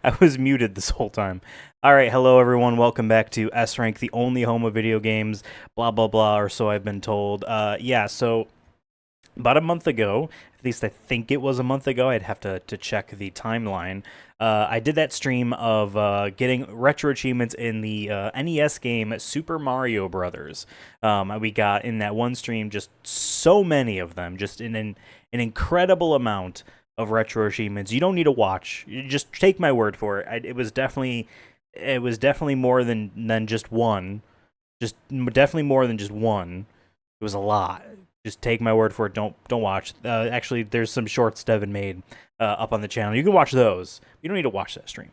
I was muted this whole time. All right, hello everyone. Welcome back to S Rank, the only home of video games. Blah blah blah, or so I've been told. Yeah. So about a month ago, at least I think it was a month ago. I'd have to check the timeline. I did that stream of getting retro achievements in the NES game Super Mario Brothers. We got in that one stream just so many of them, just in an incredible amount of retro achievements. You don't need to watch. You just take my word for it. It was definitely more than just one. Just definitely more than just one. It was a lot. Just take my word for it. Don't watch. Actually, there's some shorts Devin made up on the channel. You can watch those. You don't need to watch that stream.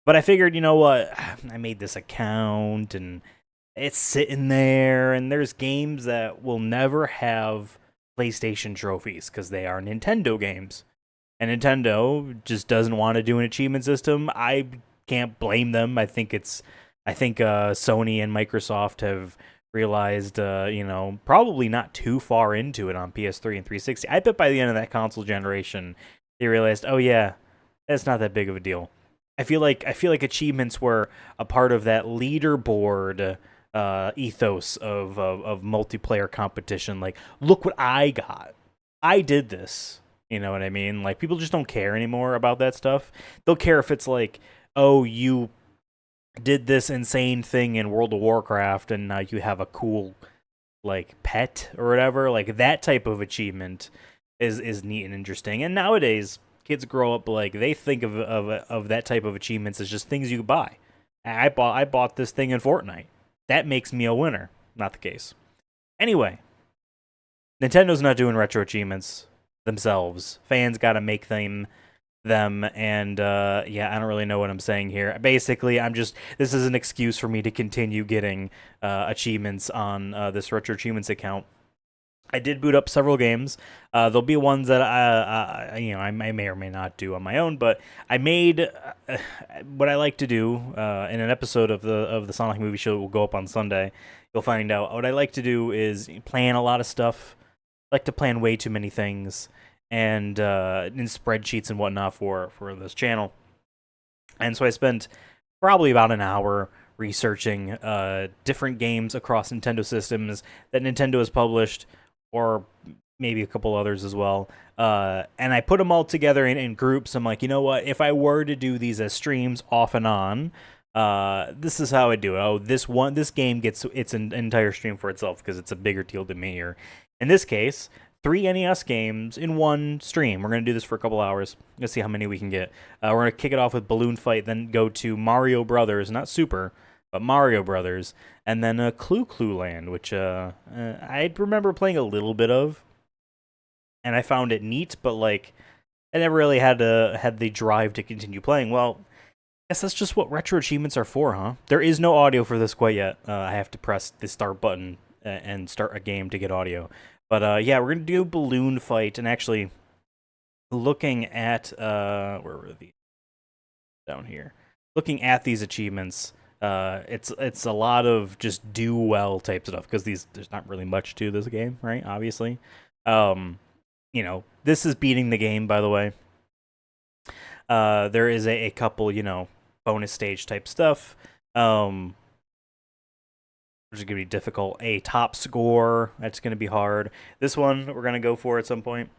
But I figured, you know what? I made this account and it's sitting there, and there's games that will never have PlayStation trophies because they are Nintendo games. And Nintendo just doesn't want to do an achievement system. I can't blame them. I think Sony and Microsoft have realized, probably not too far into it on PS3 and 360. I bet by the end of that console generation, they realized, oh yeah, that's not that big of a deal. I feel like achievements were a part of that leaderboard ethos of multiplayer competition. Like, look what I got. I did this. You know what I mean? Like, people just don't care anymore about that stuff. They'll care if it's like, oh, you did this insane thing in World of Warcraft and now you have a cool, like, pet or whatever. Like, that type of achievement is neat and interesting. And nowadays, kids grow up, like, they think of that type of achievements as just things you buy. I bought this thing in Fortnite. That makes me a winner. Not the case. Anyway, Nintendo's not doing retro achievements themselves. Fans got to make them, and yeah, I don't really know what I'm saying here. Basically, this is an excuse for me to continue getting achievements on this retro achievements account. I did boot up several games. There'll be ones that I may or may not do on my own, but I made what I like to do in an episode of the Sonic Movie Show that will go up on Sunday. You'll find out what I like to do is plan a lot of stuff. I like to plan way too many things, and in spreadsheets and whatnot for this channel. And so I spent probably about an hour researching different games across Nintendo systems that Nintendo has published, or maybe a couple others as well. And I put them all together in groups. I'm like, you know what? If I were to do these as streams off and on, this is how I do it. Oh, this game gets its entire stream for itself because it's a bigger deal to me. Or in this case, 3 NES games in one stream. We're going to do this for a couple hours. Let's see how many we can get. We're going to kick it off with Balloon Fight, then go to Mario Brothers, not Super, but Mario Brothers, and then Clu Clu Land, which I remember playing a little bit of, and I found it neat, but like I never really had the drive to continue playing. Well, I guess that's just what retro achievements are for, huh? There is no audio for this quite yet. I have to press the start button and start a game to get audio. But yeah, we're gonna do Balloon Fight, and actually looking at where were these down here? Looking at these achievements, it's a lot of just do well type stuff because there's not really much to this game, right? Obviously, this is beating the game, by the way. There is a couple, bonus stage type stuff. Which is going to be difficult. A top score, that's going to be hard. This one, we're going to go for at some point.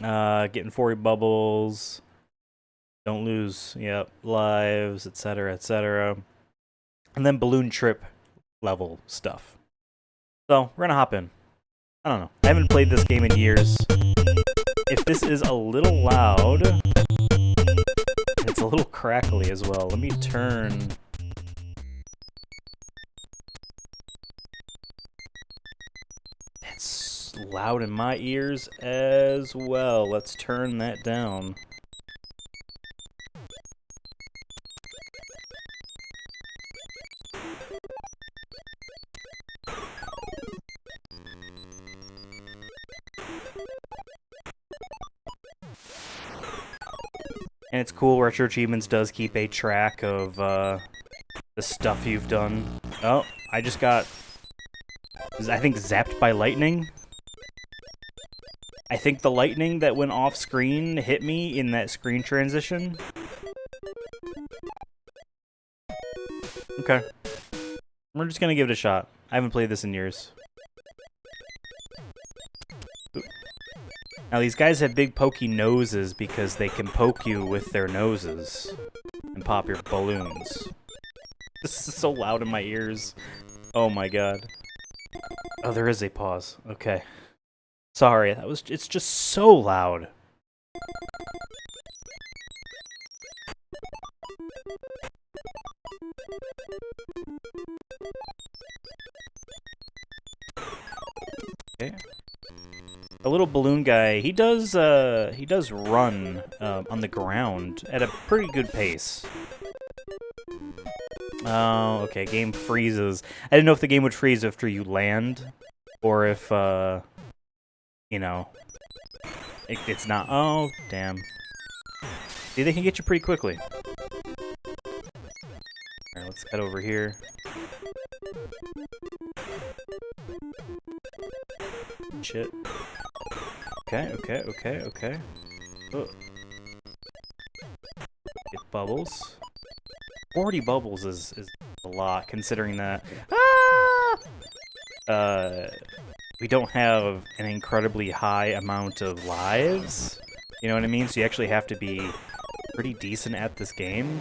Getting 40 bubbles. Don't lose, lives, etc., etc. And then balloon trip level stuff. So, we're going to hop in. I don't know. I haven't played this game in years. If this is a little loud, it's a little crackly as well. Let me turn... It's loud in my ears as well. Let's turn that down. And it's cool, Retro Achievements does keep a track of the stuff you've done. Oh, I just got... I think zapped by lightning. I think the lightning that went off screen hit me in that screen transition. Okay. We're just gonna give it a shot. I haven't played this in years. Ooh. Now these guys have big pokey noses because they can poke you with their noses and pop your balloons. This is so loud in my ears. Oh my god. Oh, there is a pause. Okay. Sorry, it's just so loud. Okay. The little balloon guy, he does run on the ground at a pretty good pace. Oh, okay, game freezes. I didn't know if the game would freeze after you land, or if, you know, it's not. Oh, damn. See, they can get you pretty quickly. Alright, let's head over here. Shit. Okay. Oh. Get bubbles. 40 bubbles is a lot, considering that we don't have an incredibly high amount of lives. You know what I mean? So you actually have to be pretty decent at this game.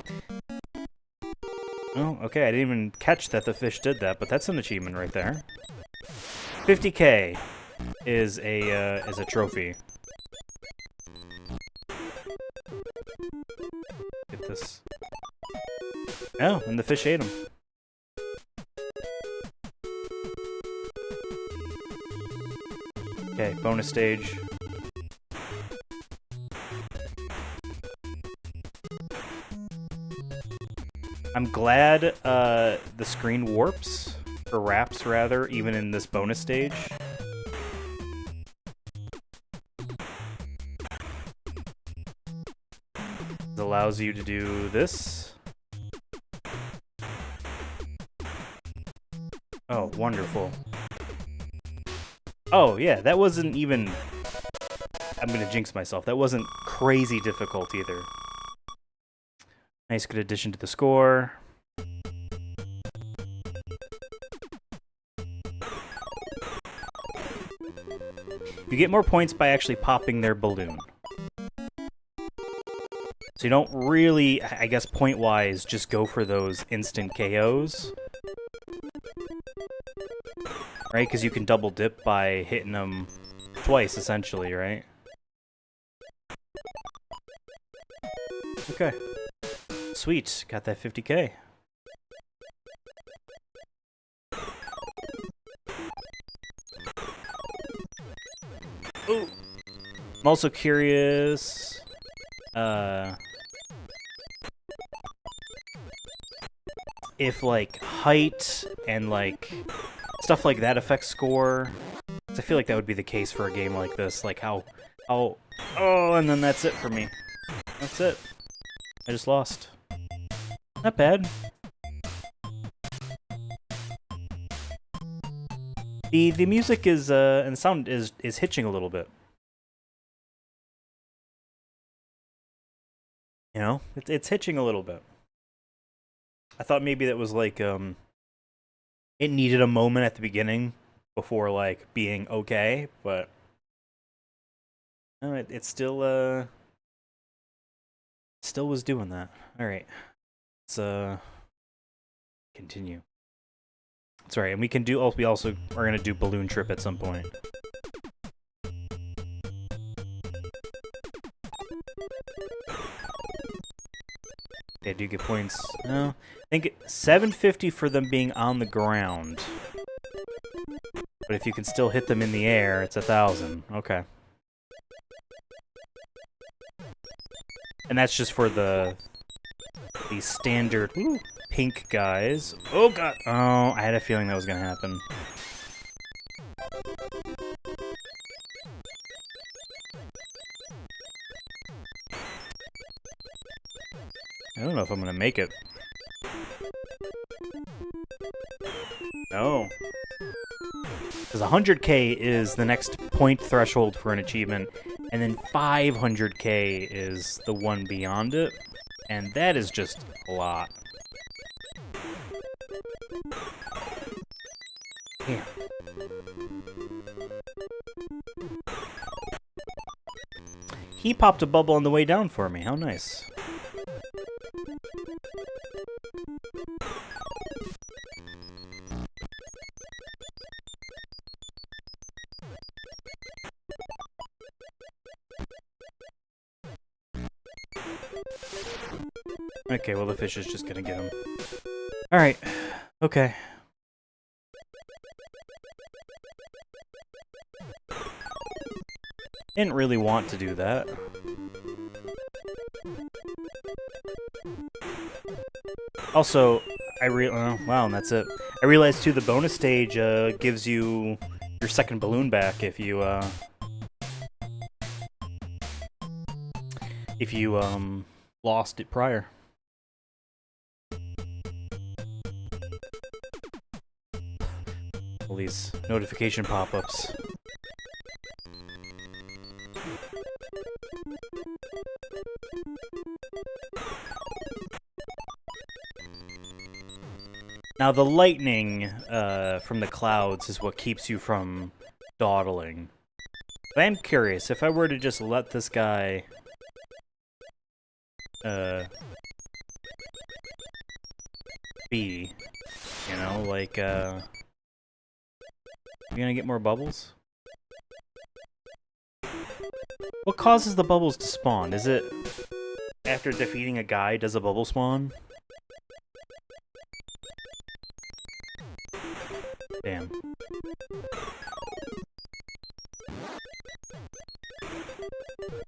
Oh, okay, I didn't even catch that the fish did that, but that's an achievement right there. 50k is a trophy. Get this. Oh, and the fish ate him. Okay, bonus stage. I'm glad the screen warps, or wraps rather, even in this bonus stage. It allows you to do this. Oh, wonderful. Oh, yeah, that wasn't even... I'm gonna jinx myself. That wasn't crazy difficult either. Nice, good addition to the score. You get more points by actually popping their balloon. So you don't really, I guess point-wise, just go for those instant KOs. Right? Because you can double dip by hitting them twice, essentially, right? Okay. Sweet. Got that 50k. Ooh. I'm also curious... if, like, height and, like, stuff like that affects score. I feel like that would be the case for a game like this. Like, how... Oh, and then that's it for me. That's it. I just lost. Not bad. The music is, and the sound is hitching a little bit. You know? It's hitching a little bit. I thought maybe that was like, it needed a moment at the beginning before, like, being okay, but... No, it still, still was doing that. Alright. Let's, continue. That's right, and we can do, we also are gonna do Balloon Trip at some point. They do get points. No, I think 750 for them being on the ground. But if you can still hit them in the air, it's 1,000. Okay. And that's just for the standard pink guys. Oh god! Oh, I had a feeling that was gonna happen. I don't know if I'm gonna make it. No. Because 100k is the next point threshold for an achievement, and then 500k is the one beyond it, and that is just a lot. Damn. He popped a bubble on the way down for me. How nice. Okay, well the fish is just gonna get him. Alright. Okay. Didn't really want to do that. Also, wow, and that's it. I realized too the bonus stage gives you your second balloon back if you lost it prior. All these notification pop-ups. Now the lightning from the clouds is what keeps you from dawdling. But I'm curious, if I were to just let this guy be, you know, like you gonna get more bubbles? What causes the bubbles to spawn? Is it after defeating a guy, does a bubble spawn? Damn.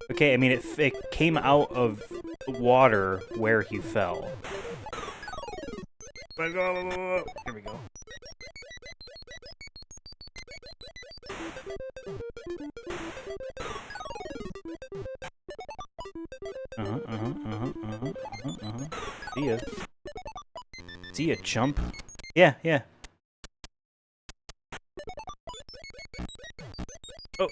Okay, I mean, it came out of water where he fell. Here we go. See ya, chump. Yeah, yeah. Oh.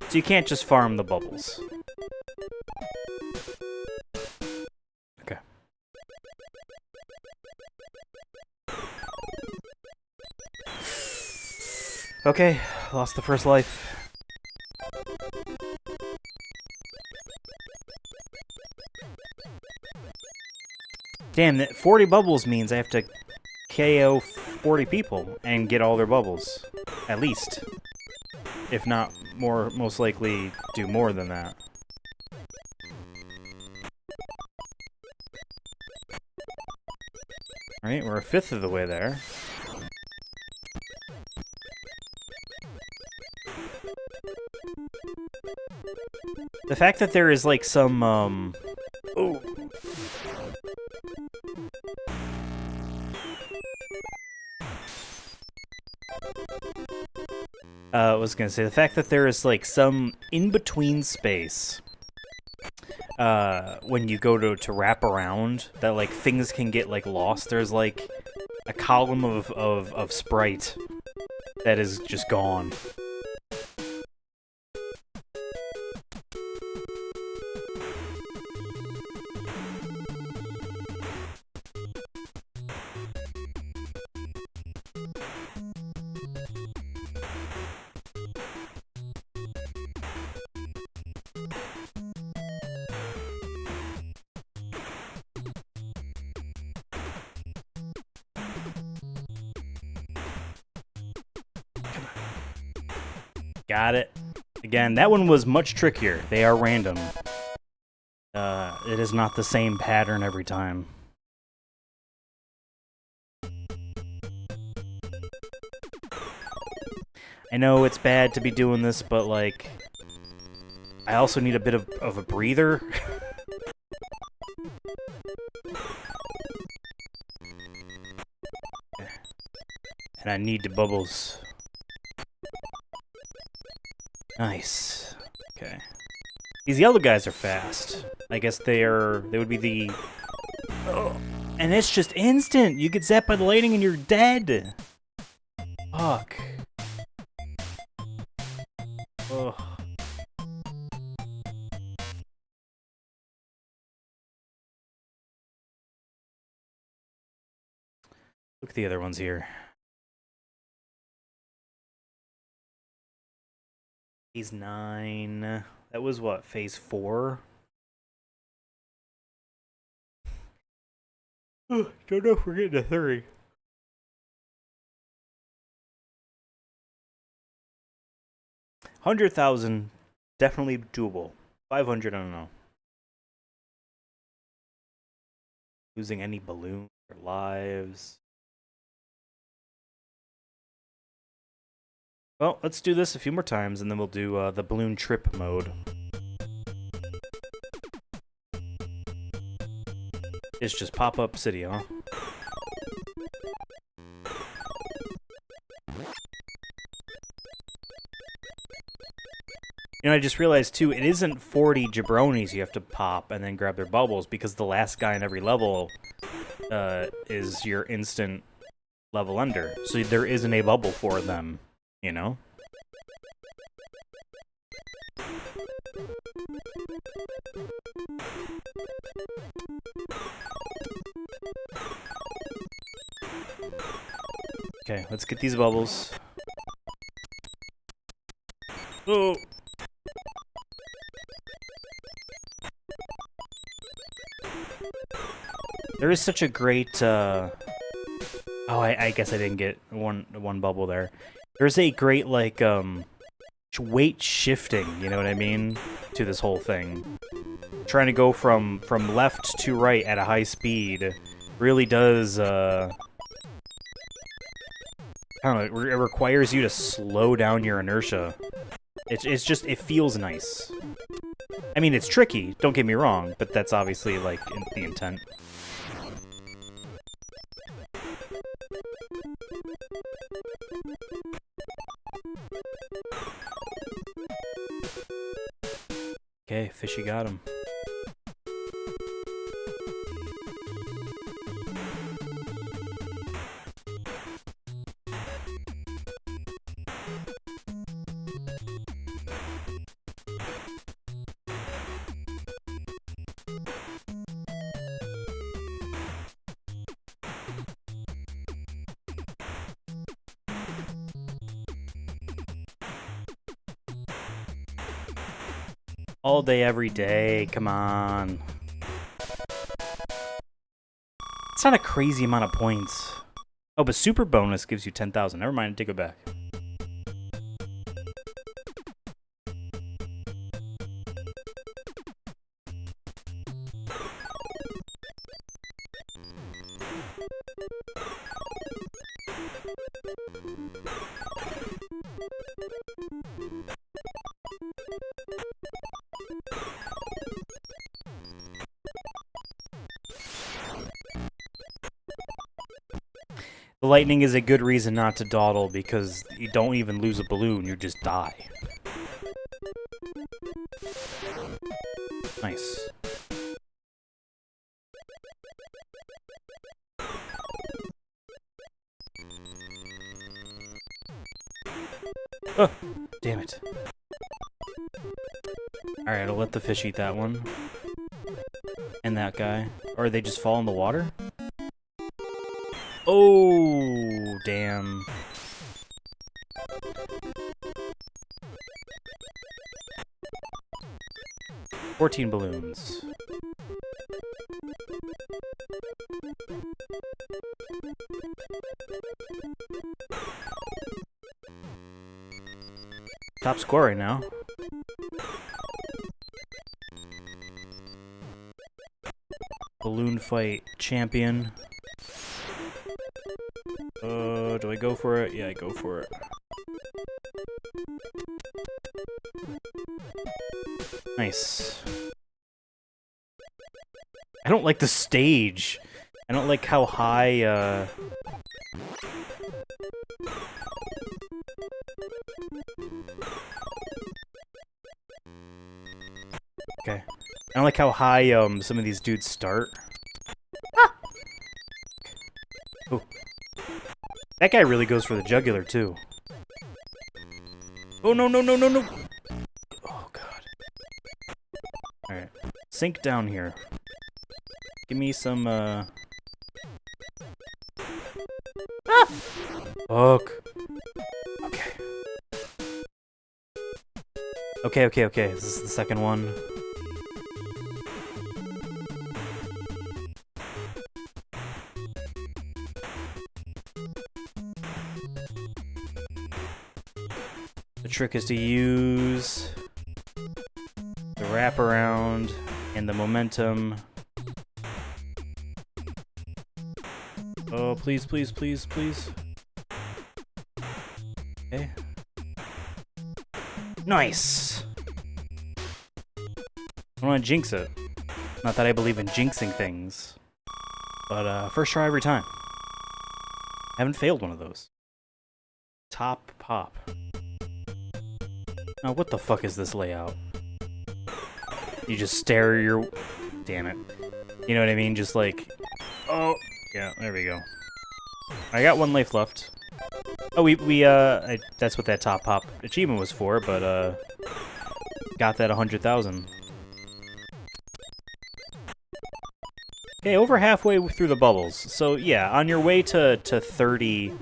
So you can't just farm the bubbles. Okay. Okay, lost the first life. Damn, that 40 bubbles means I have to KO 40 people and get all their bubbles. At least. If not more, most likely do more than that. Alright, we're a fifth of the way there. The fact that there is like some, oh. I was gonna say, the fact that there is like some in-between space when you go to wrap around, that like things can get like lost. There's like a column of sprite that is just gone. Got it. Again, that one was much trickier. They are random. It is not the same pattern every time. I know it's bad to be doing this, but like, I also need a bit of a breather. And I need the bubbles. Nice. Okay. These yellow guys are fast. I guess they would be the... Oh. And it's just instant! You get zapped by the lightning and you're dead! Fuck. Ugh. Look at the other ones here. Phase 9. That was what, phase 4? Oh, don't know if we're getting to 30. 100,000, definitely doable. 500, I don't know. Losing any balloons or lives. Well, let's do this a few more times, and then we'll do the balloon trip mode. It's just pop-up city, huh? You know, I just realized, too, it isn't 40 jabronis you have to pop and then grab their bubbles, because the last guy in every level is your instant level under. So there isn't a bubble for them, you know? Okay, let's get these bubbles. Oh! There is such a great, oh, I guess I didn't get one bubble there. There's a great, like, weight shifting, you know what I mean, to this whole thing. Trying to go from left to right at a high speed really does, I don't know, it requires you to slow down your inertia. It's just, it feels nice. I mean, it's tricky, don't get me wrong, but that's obviously, like, the intent. Okay, fishy got him. All day, every day, come on. It's not a crazy amount of points. Oh, but super bonus gives you 10,000. Never mind, take it back. The lightning is a good reason not to dawdle, because you don't even lose a balloon, you just die. Nice. Oh, damn it. Alright, I'll let the fish eat that one. And that guy. Or they just fall in the water? Oh, damn. $14 balloons. Top score right now. Balloon fight champion. Do I go for it? Yeah, I go for it. Nice. I don't like the stage. I don't like how high, Okay. I don't like how high, some of these dudes start. Ah! Oh. That guy really goes for the jugular, too. Oh, no, no, no, no, no! Oh, God. Alright. Sink down here. Give me some, Fuck. Okay. Okay. This is the second one. The trick is to use the wraparound and the momentum. Oh, please, please, please, please. Okay. Nice! I don't want to jinx it. Not that I believe in jinxing things. But, first try every time. Haven't failed one of those. Top pop. Now, what the fuck is this layout? You just stare your... Damn it. You know what I mean? Just like... Oh! Yeah, there we go. I got one life left. Oh, that's what that top pop achievement was for, but, got that 100,000. Okay, over halfway through the bubbles. So, yeah, on your way to 30,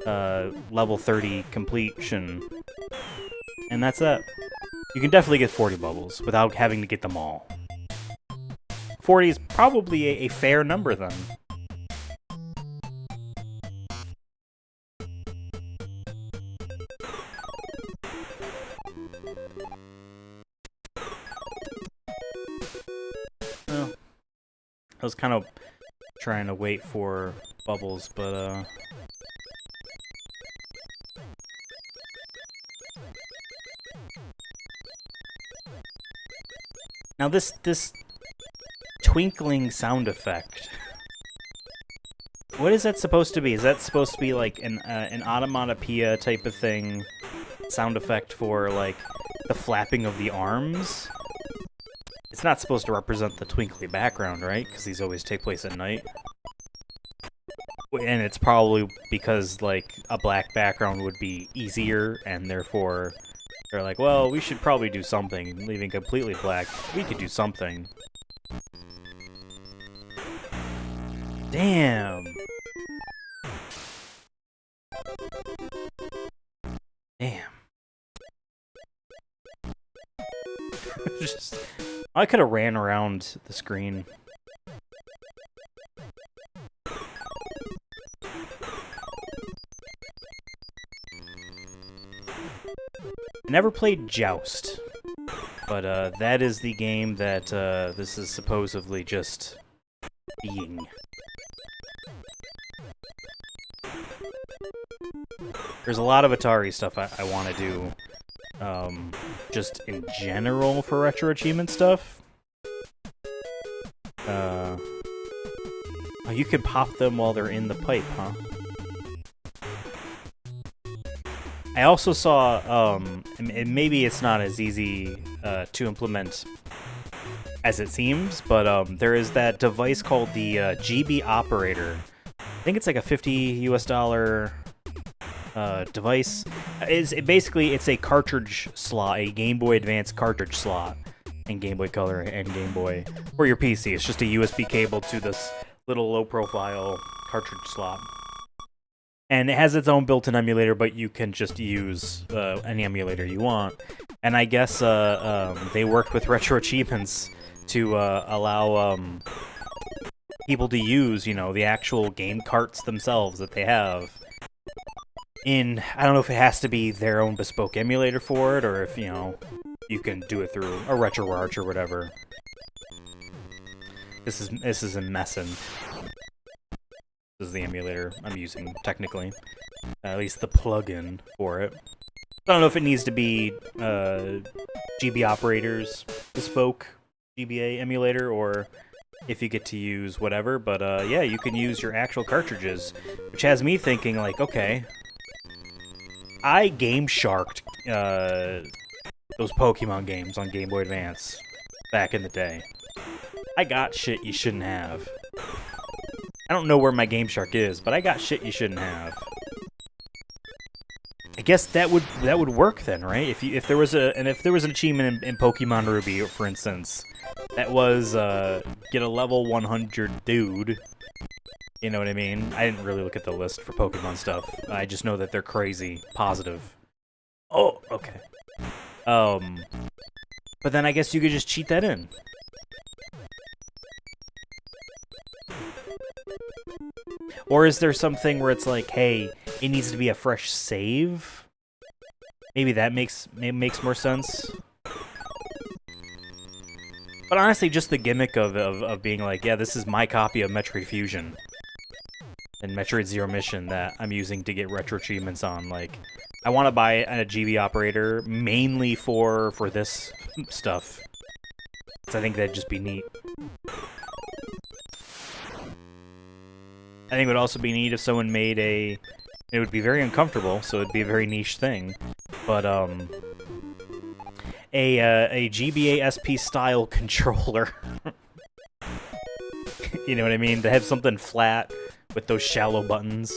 level 30 completion. And that's that. You can definitely get 40 bubbles without having to get them all. 40 is probably a fair number, then. Well, I was kind of trying to wait for bubbles, but, now this twinkling sound effect. What is that supposed to be? Is that supposed to be like an onomatopoeia type of thing? Sound effect for like the flapping of the arms? It's not supposed to represent the twinkly background, right? Because these always take place at night. And it's probably because like a black background would be easier, and therefore they're like, well, we should probably do something. Leaving completely black, we could do something. Damn. Damn. Just, I could have ran around the screen. I never played Joust, but that is the game that this is supposedly just being. There's a lot of Atari stuff I want to do, just in general for retro achievement stuff. Oh, you can pop them while they're in the pipe, huh? I also saw, and maybe it's not as easy to implement as it seems, but there is that device called the GB operator. I think it's like a $50 US device. Basically it's a cartridge slot, a Game Boy Advance cartridge slot in Game Boy Color and Game Boy for your PC. It's just a USB cable to this little low-profile cartridge slot. And it has its own built-in emulator, but you can just use any emulator you want. And I guess they worked with Retro Achievements to allow people to use, you know, the actual game carts themselves that they have. I don't know if it has to be their own bespoke emulator for it, or if, you know, you can do it through a RetroArch or whatever. This is a messin'. This is the emulator I'm using, technically. At least the plugin for it. I don't know if it needs to be GB Operator's bespoke GBA emulator, or if you get to use whatever, but yeah, you can use your actual cartridges, which has me thinking, like, okay, I Game Sharked those Pokemon games on Game Boy Advance back in the day. I got shit you shouldn't have. I don't know where my Game Shark is, but I got shit you shouldn't have. I guess that would work then, right? If there was an achievement in Pokemon Ruby, for instance, that was get a level 100 dude You know what I mean? I didn't really look at the list for Pokemon stuff. I just know that they're crazy positive. Oh, okay. But then I guess you could just cheat that in. Or is there something where it's like, hey, it needs to be a fresh save? Maybe that makes more sense. But honestly, just the gimmick of being like, yeah, this is my copy of Metroid Fusion and Metroid Zero Mission that I'm using to get retro achievements on. Like, I want to buy a GB operator mainly for this stuff. So I think that'd just be neat. I think it would also be neat if someone made a... It would be very uncomfortable, so it'd be a very niche thing. But, a GBA SP style controller. You know what I mean? To have something flat with those shallow buttons.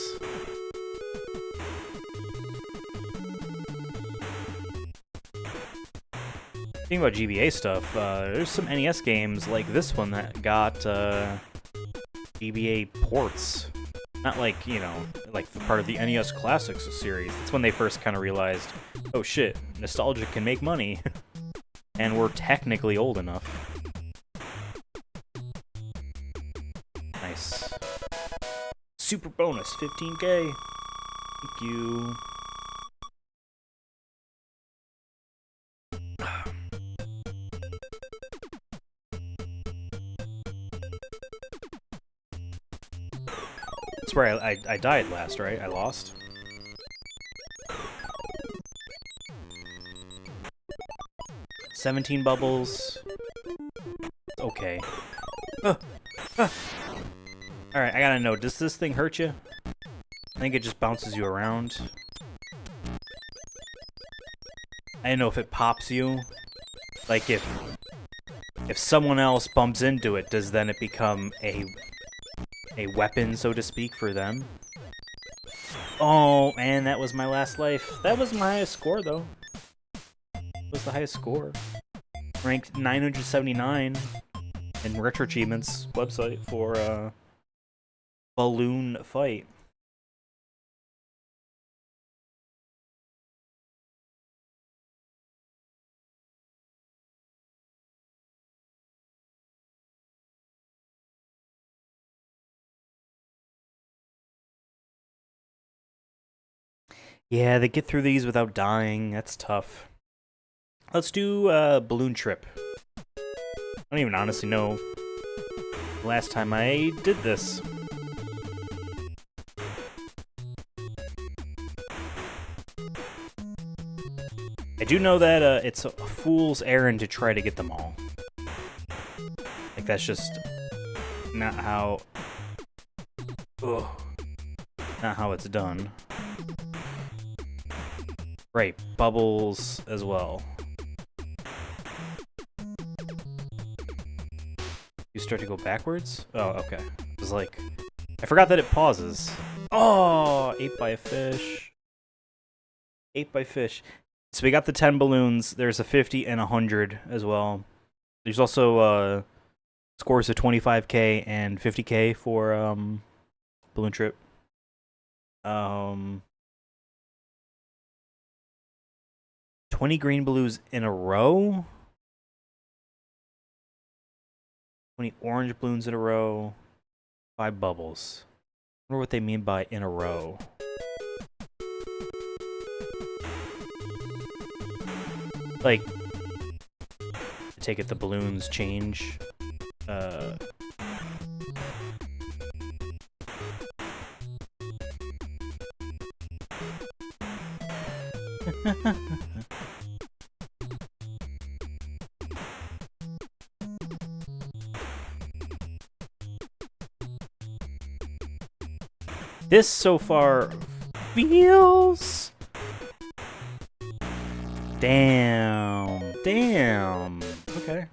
Thinking about GBA stuff, there's some NES games like this one that got GBA ports. Not like, you know, like part of the NES Classics series. That's when they first kind of realized, oh shit, nostalgia can make money. And we're technically old enough. Nice. Super bonus, 15K. Thank you. That's where I died last, right? I lost. $17 bubbles. Okay. Alright, I gotta know, does this thing hurt you? I think it just bounces you around. I don't know if it pops you. Like if someone else bumps into it, does then it become a weapon, so to speak, for them? Oh, man, that was my last life. That was my highest score, though. That was the highest score. Ranked 979 in Retro Achievements website for Balloon Fight. Yeah, they get through these without dying. That's tough. Let's do Balloon Trip. I don't even honestly know the last time I did this. I do know that it's a fool's errand to try to get them all. Like, that's just not how... Ugh. Not how it's done. Right, bubbles as well. You start to go backwards? Oh, okay. It was like... I forgot that it pauses. Oh! Ate by a fish. Ate by fish. So we got the 10 balloons. There's a 50 and a 100 as well. There's also scores of 25K and 50K for Balloon Trip. 20 green balloons in a row? 20 orange balloons in a row. 5 bubbles. I wonder what they mean by in a row. Like, I take it the balloons change. This so far feels... Damn. Damn. Okay.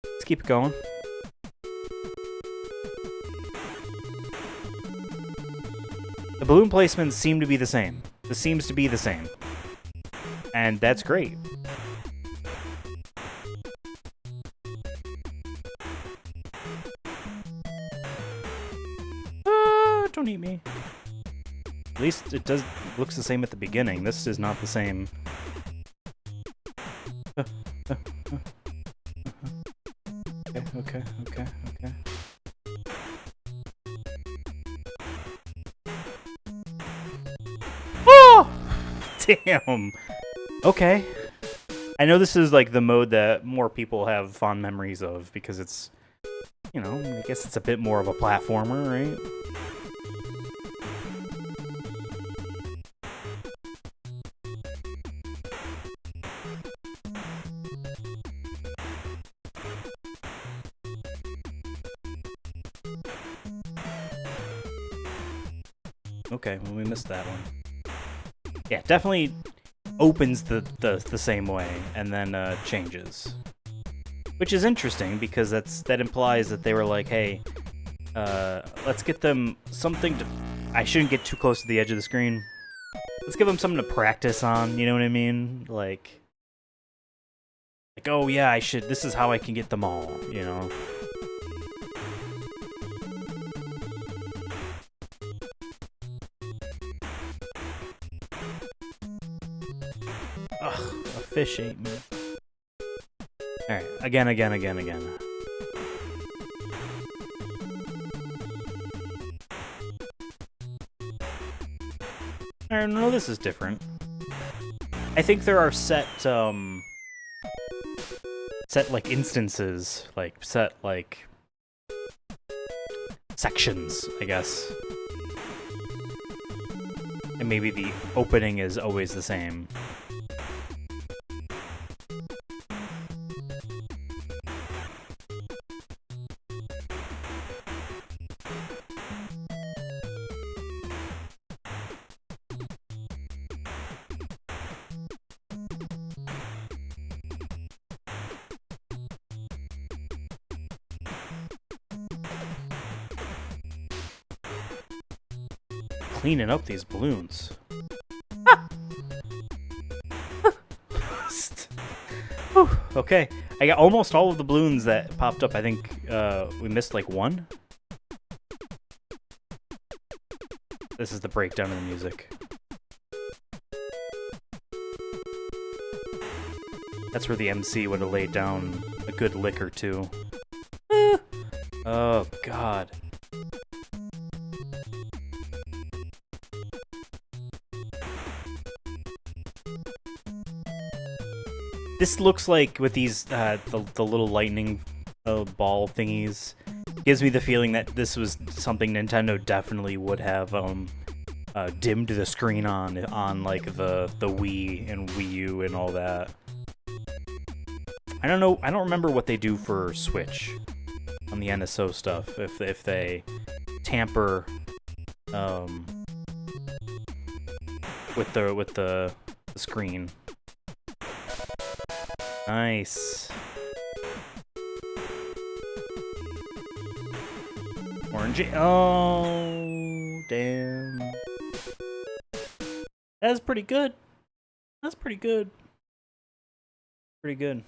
Let's keep it going. The balloon placements seem to be the same. This seems to be the same. And that's great. don't eat me. At least it looks the same at the beginning. This is not the same. Okay. Oh! Damn! Okay. I know this is like the mode that more people have fond memories of because it's, you know, I guess it's a bit more of a platformer, right? Okay, well, we missed that one. Yeah, definitely opens the same way and then changes, which is interesting because that implies that they were like, hey, let's get them something to. I shouldn't get too close to the edge of the screen. Let's give them something to practice on. You know what I mean? Like, oh yeah, I should. This is how I can get them all. You know. Ugh, a fish ate me. Alright, again. Alright, no, this is different. I think there are set like instances, set sections, I guess. And maybe the opening is always the same. Cleaning up these balloons. Okay, I got almost all of the balloons that popped up. I think we missed like one. This is the breakdown of the music. That's where the MC would have laid down a good lick or two. Oh, God. This looks like, with these, the little lightning ball thingies, gives me the feeling that this was something Nintendo definitely would have dimmed the screen on like the Wii and Wii U and all that. I don't know. I don't remember what they do for Switch on the NSO stuff. If they tamper with the screen. Nice. Orange. Oh, damn. That's pretty good. That's pretty good. Pretty good.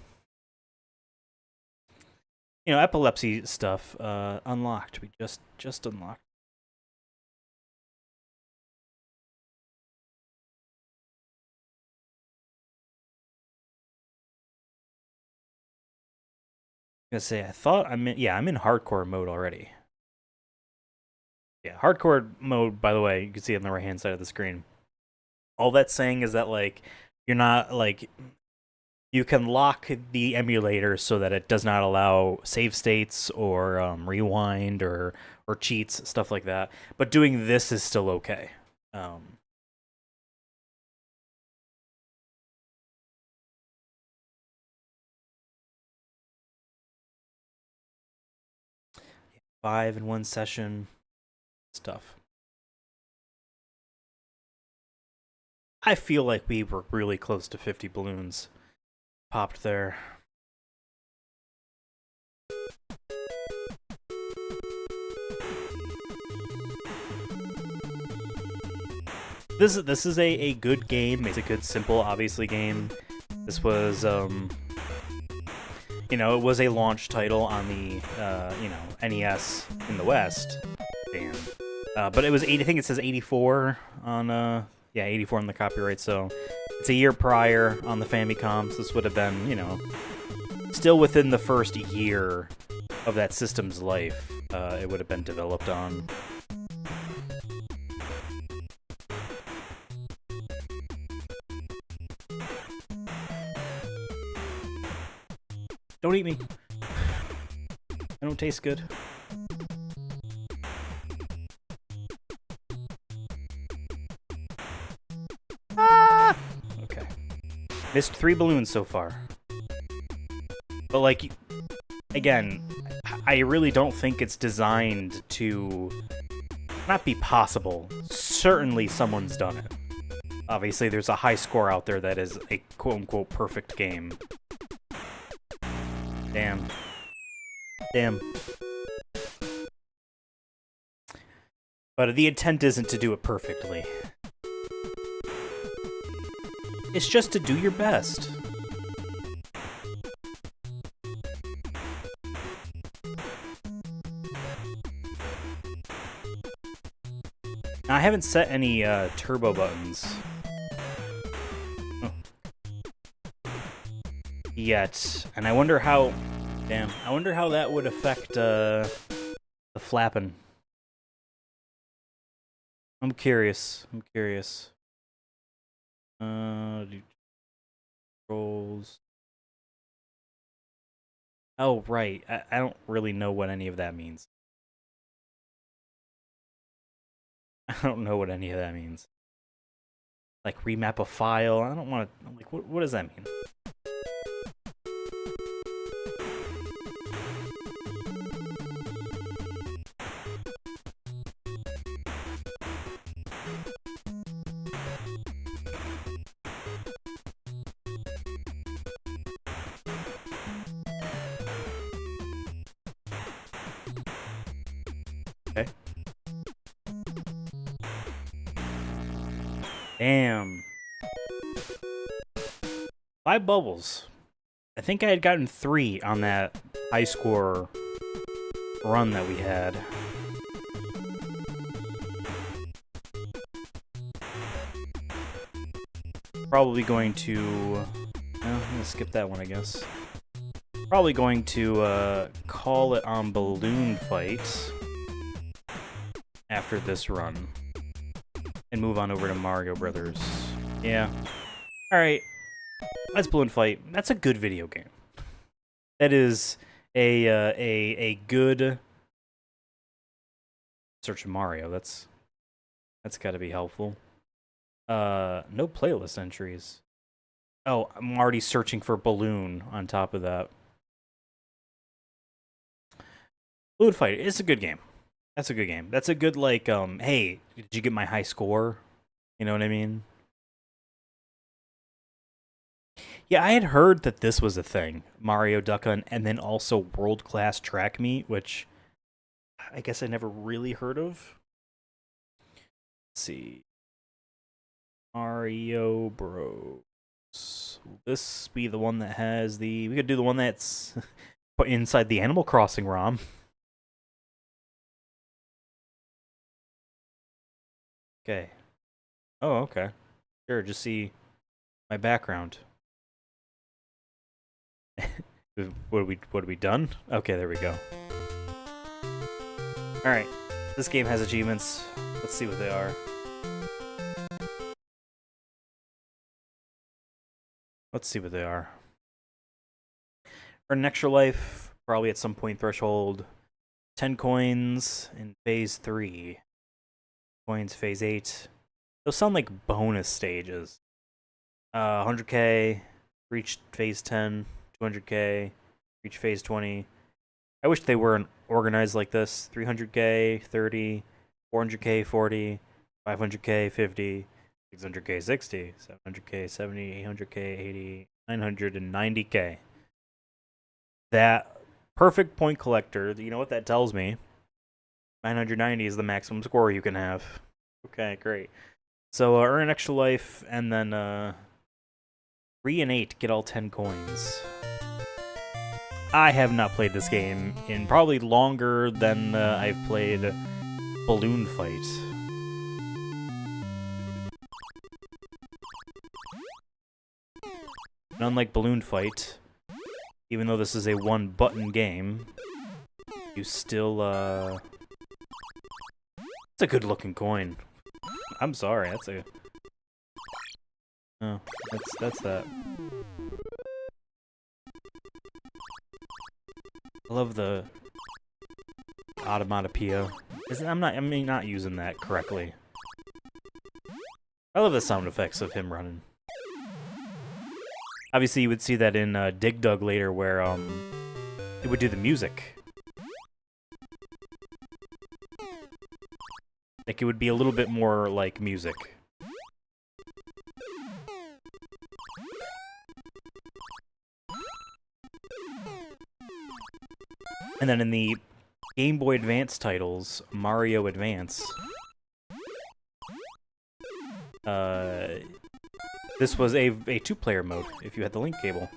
You know, epilepsy stuff unlocked. We just unlocked. I was gonna say, I thought I'm in hardcore mode already. Yeah, hardcore mode, by the way, you can see on the right-hand side of the screen. All that's saying is that, like, you're not, like, you can lock the emulator so that it does not allow save states or rewind or cheats, stuff like that. But doing this is still okay. 5 in one session stuff. I feel like we were really close to 50 balloons popped there. This is a good game. It's a good, simple, obviously game. This was you know, it was a launch title on the, you know, NES in the West. Damn. But it was 80, I think it says 84 on, yeah, 84 on the copyright, so it's a year prior on the Famicom, so this would have been, you know, still within the first year of that system's life, it would have been developed on. Don't eat me. I don't taste good. Ah! Okay. Missed 3 balloons so far. But, like, again, I really don't think it's designed to not be possible. Certainly someone's done it. Obviously, there's a high score out there that is a quote-unquote perfect game. Damn. Damn. But the intent isn't to do it perfectly. It's just to do your best. Now, I haven't set any turbo buttons yet, and I wonder how. Damn, I wonder how that would affect the flapping. I'm curious. I'm curious. Controls. Oh, right. I don't really know what any of that means. I don't know what any of that means. Like, remap a file. I don't want to... Like, what does that mean? Okay. Damn. 5 bubbles. I think I had gotten 3 on that high score run that we had. Probably going to... I'm gonna skip that one, I guess. Probably going to call it on Balloon Fight after this run. And move on over to Mario Brothers. Yeah. Alright. That's Balloon Fight. That's a good video game. That is a good search of Mario. That's gotta be helpful. No playlist entries. Oh, I'm already searching for Balloon on top of that. Balloon Fight, it's a good game. That's a good game. That's a good, like, hey, did you get my high score? You know what I mean? Yeah, I had heard that this was a thing. Mario Duck Hunt, and then also World Class Track Meet, which I guess I never really heard of. Let's see. Mario Bros. Will this be the one that has the... We could do the one that's put inside the Animal Crossing ROM. Okay. Oh, okay. Sure, just see my background. What are we done? Okay, there we go. Alright. This game has achievements. Let's see what they are. Let's see what they are. Earn an extra life, probably at some point threshold. 10 coins in phase 3. Coins phase 8. Those sound like bonus stages. 100k, reach phase 10. 200k, reach phase 20. I wish they weren't organized like this. 300k, 30, 400k, 40, 500k, 50, 600k, 60, 700k, 70, 800k, 80, 990k. That perfect point collector, you know what that tells me? 990 is the maximum score you can have. Okay, great. So earn an extra life, and then 3 and 8 get all 10 coins. I have not played this game in probably longer than I've played balloon fight. And unlike balloon fight, even though this is a one-button game, you still, it's a good-looking coin. I'm sorry, that's a... Oh, that's that. I love the automatopoeia. I'm not using that correctly. I love the sound effects of him running. Obviously, you would see that in Dig Dug later, where it would do the music. Like, it would be a little bit more like music. And then in the Game Boy Advance titles, Mario Advance, this was a two-player mode, if you had the link cable.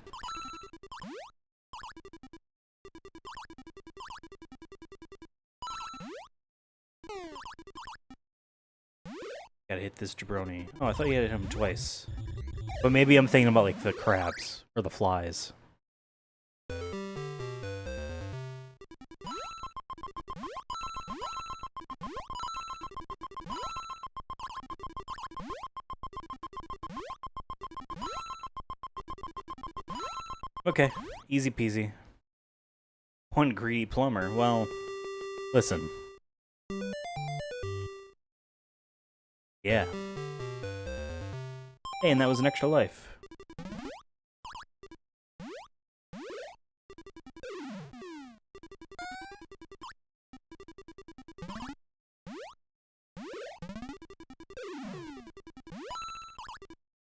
Gotta hit this jabroni. Oh, I thought you had to hit him twice. But maybe I'm thinking about, like, the crabs, or the flies. Okay, easy peasy. One greedy plumber. Well, listen. Yeah. Hey, and that was an extra life.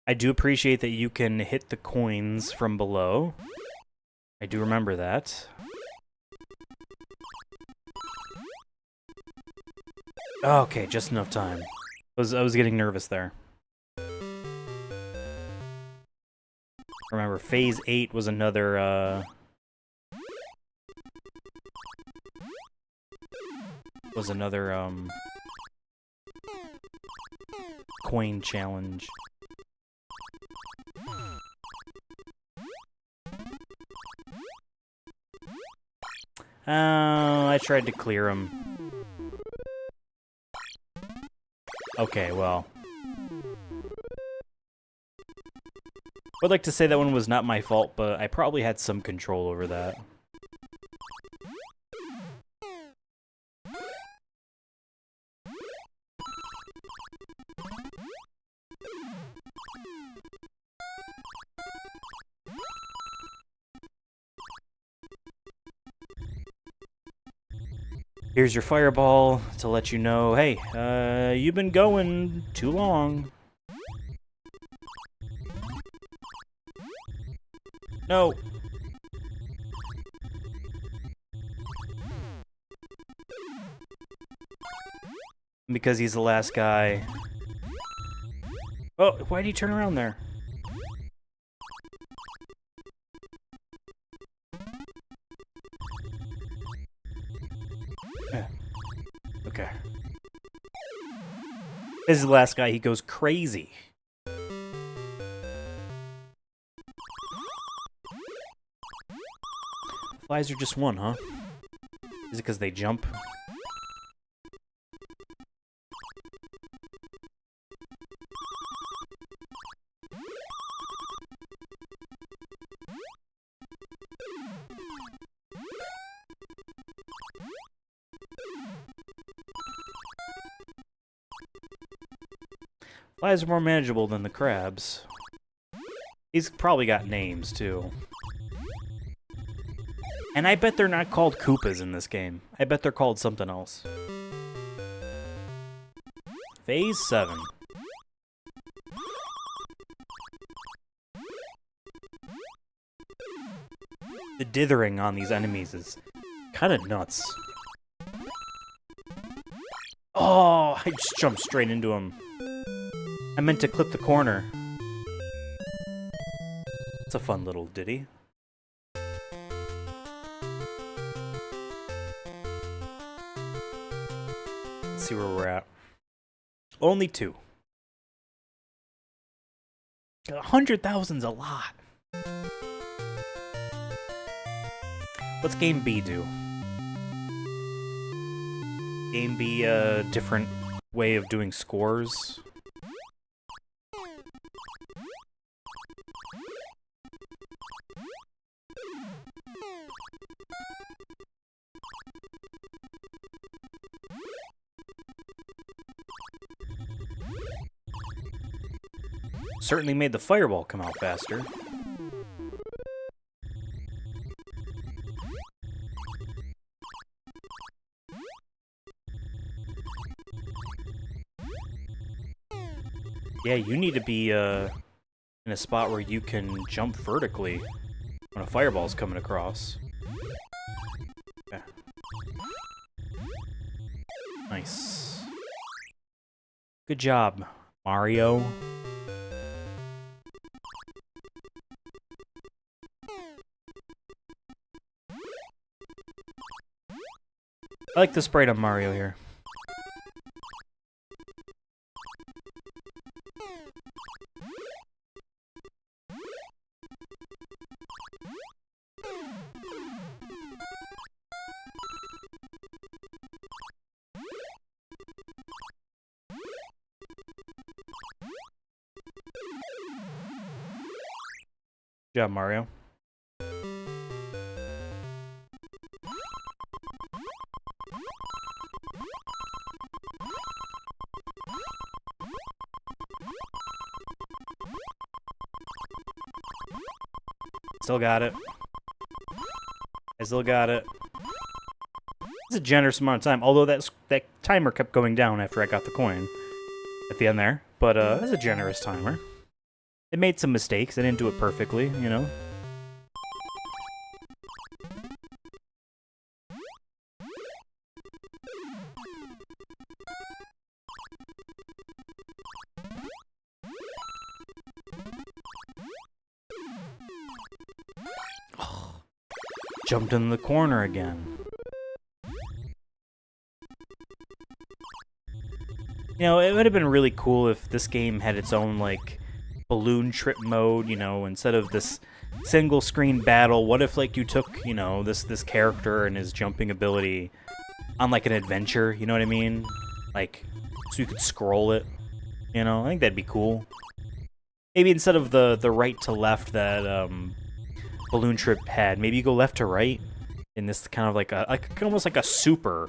I do appreciate that you can hit the coins from below. I do remember that. Okay, just enough time. I was getting nervous there. Remember, Phase 8 was another, coin challenge. I tried to clear him. Okay, well. I'd like to say that one was not my fault, but I probably had some control over that. Here's your fireball to let you know, hey, you've been going too long. No. Because he's the last guy. Oh, why did he turn around there? Okay. This is the last guy. He goes crazy. Flies are just one, huh? Is it because they jump? Flies are more manageable than the crabs. He's probably got names, too. And I bet they're not called Koopas in this game. I bet they're called something else. Phase 7. The dithering on these enemies is kind of nuts. Oh, I just jumped straight into him. I meant to clip the corner. It's a fun little ditty. Let's see where we're at. Only 2. 100,000's a lot. What's game B do? Game B, a different way of doing scores. Certainly made the fireball come out faster. Yeah, you need to be in a spot where you can jump vertically when a fireball's coming across. Yeah. Nice. Good job, Mario. I like the sprite on Mario here. Good job, Mario. Still got it. I still got it. It's a generous amount of time, although that timer kept going down after I got the coin at the end there. But it's a generous timer. It made some mistakes. I didn't do it perfectly, you know. Jumped in the corner again. You know, it would have been really cool if this game had its own, like, balloon trip mode, you know, instead of this single screen battle. What if, like, you took, you know, this character and his jumping ability on, like, an adventure, you know what I mean? Like, so you could scroll it, you know? I think that'd be cool. Maybe instead of the right to left that, Balloon Trip had, maybe you go left to right in this kind of like almost like a super,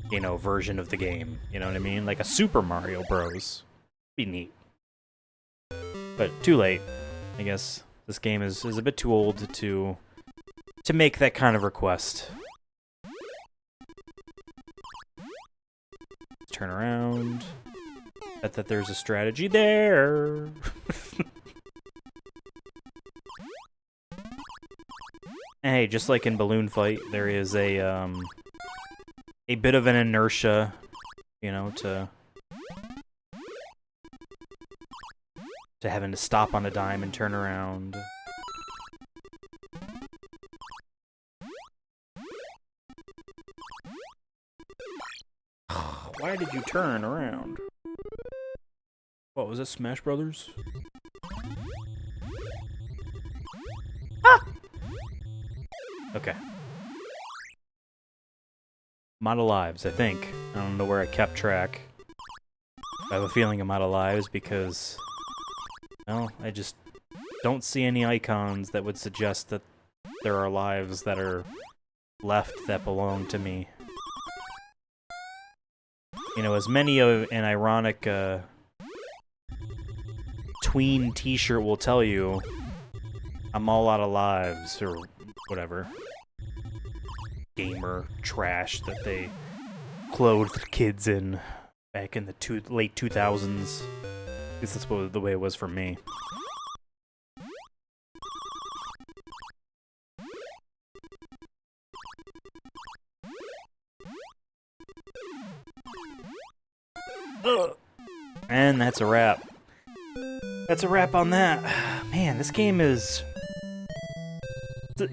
you know, version of the game. You know what I mean? Like a Super Mario Bros. Be neat. But too late. I guess this game is a bit too old to make that kind of request. Let's turn around. Bet that there's a strategy there. Hey, just like in Balloon Fight, there is a bit of an inertia, you know, to having to stop on a dime and turn around. Why did you turn around? What was it, Smash Brothers? Okay. I'm out of lives, I think. I don't know where I kept track. I have a feeling I'm out of lives because, well, I just don't see any icons that would suggest that there are lives that are left that belong to me. You know, as many of an ironic tween t-shirt will tell you, I'm all out of lives, or whatever gamer trash that they clothed kids in back in the late 2000s. At least that's the way it was for me. Ugh. And that's a wrap. That's a wrap on that. Man, this game is...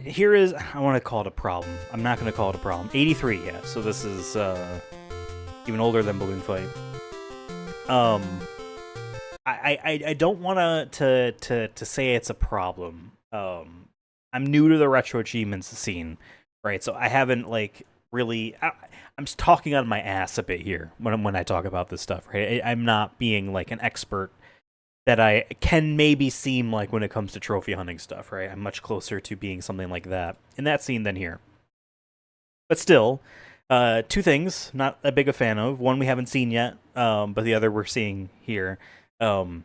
Here is... I want to call it a problem. I'm not going to call it a problem. 83, yeah. So this is, even older than Balloon Fight. Um, I don't want to say it's a problem. I'm new to the retro achievements scene, right? So I haven't like really. I'm just talking out of my ass a bit here when I talk about this stuff, right? I'm not being like an expert that I can maybe seem like when it comes to trophy hunting stuff, right? I'm much closer to being something like that in that scene than here. But still, two things not a big a fan of. One we haven't seen yet, but the other we're seeing here. Um,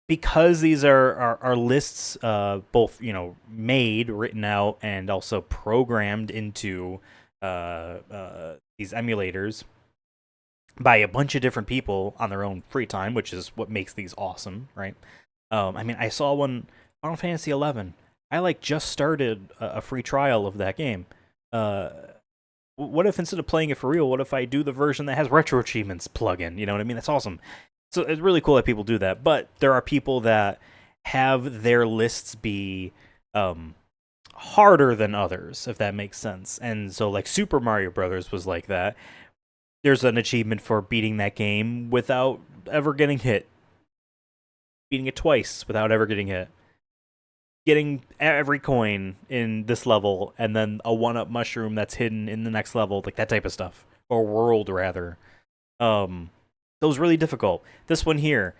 because these are lists, both made, written out, and also programmed into these emulators by a bunch of different people on their own free time, which is what makes these awesome, right? I mean, I saw one Final Fantasy 11. I like just started a free trial of that game. Uh, what if instead of playing it for real, what if I do the version that has retro achievements plug-in? You know what I mean? That's awesome. So it's really cool that people do that. But there are people that have their lists be harder than others, if that makes sense. And so like Super Mario Brothers was like that. There's an achievement for beating that game without ever getting hit. Beating it twice without ever getting hit. Getting every coin in this level, and then a one-up mushroom that's hidden in the next level, like that type of stuff. Or world, rather. That was really difficult. This one here,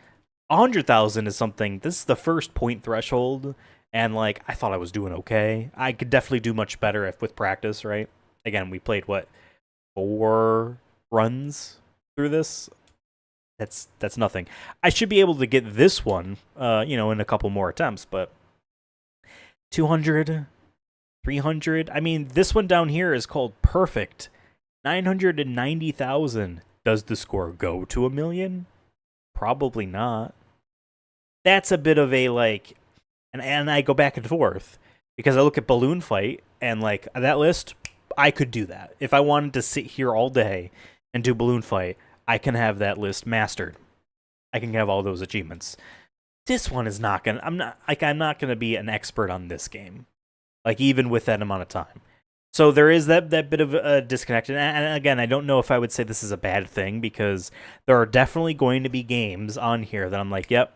100,000 is something, this is the first point threshold, and like, I thought I was doing okay. I could definitely do much better if with practice, right? Again, we played, what, 4 runs through this? That's nothing. I should be able to get this one, in a couple more attempts, but 200, 300. I mean, this one down here is called Perfect. 990,000. Does the score go to 1 million? Probably not. That's a bit of a like, and I go back and forth because I look at Balloon Fight and like that list, I could do that. If I wanted to sit here all day and do Balloon Fight, I can have that list mastered. I can have all those achievements. This one is not gonna. I'm not gonna be an expert on this game, like even with that amount of time. So there is that bit of a disconnect. And again, I don't know if I would say this is a bad thing because there are definitely going to be games on here that I'm like, yep,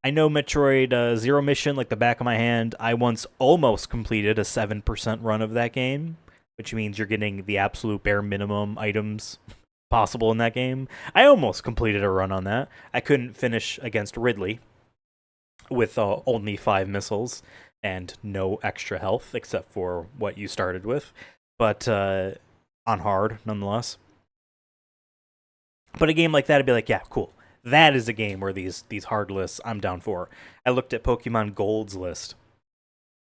I know Metroid Zero Mission like the back of my hand. I once almost completed a 7% run of that game, which means you're getting the absolute bare minimum items possible in that game. I almost completed a run on that. I couldn't finish against Ridley with only 5 missiles and no extra health except for what you started with, but on hard nonetheless. But a game like that, I'd be like, yeah, cool. That is a game where these hard lists I'm down for. I looked at Pokemon Gold's list.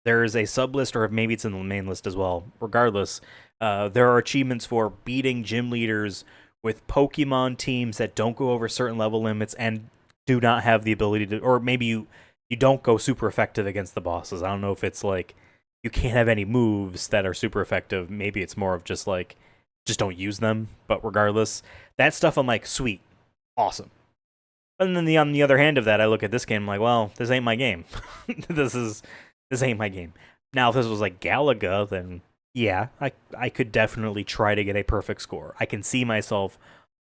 There is a sub list, or maybe it's in the main list as well. Regardless, there are achievements for beating gym leaders with Pokemon teams that don't go over certain level limits and do not have the ability to, or maybe you don't go super effective against the bosses. I don't know if it's like you can't have any moves that are super effective. Maybe it's more of just like, just don't use them. But regardless, that stuff I'm like, sweet, awesome. And then on the other hand of that, I look at this game, I'm like, well, this ain't my game. this ain't my game. Now, if this was like Galaga, then yeah, I could definitely try to get a perfect score. I can see myself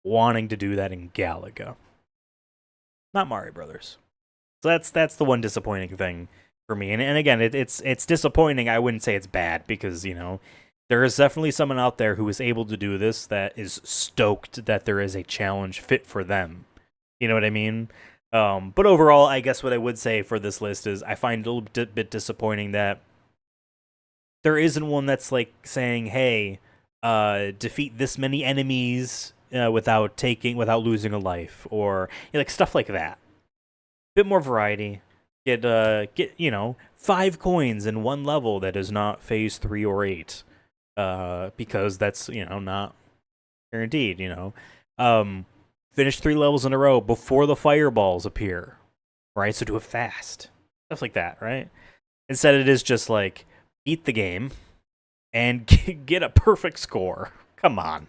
wanting to do that in Galaga. Not Mario Brothers. So that's the one disappointing thing for me. And again, it's disappointing. I wouldn't say it's bad because, there is definitely someone out there who is able to do this that is stoked that there is a challenge fit for them. You know what I mean? But overall, I guess what I would say for this list is I find it a little bit disappointing that there isn't one that's like saying, hey, defeat this many enemies without losing a life, or like stuff like that. Bit more variety. Get 5 coins in one level that is not phase 3 or 8, because that's not guaranteed. Finish 3 levels in a row before the fireballs appear, right? So do it fast, stuff like that, right? Instead, it is just like beat the game and get a perfect score. Come on,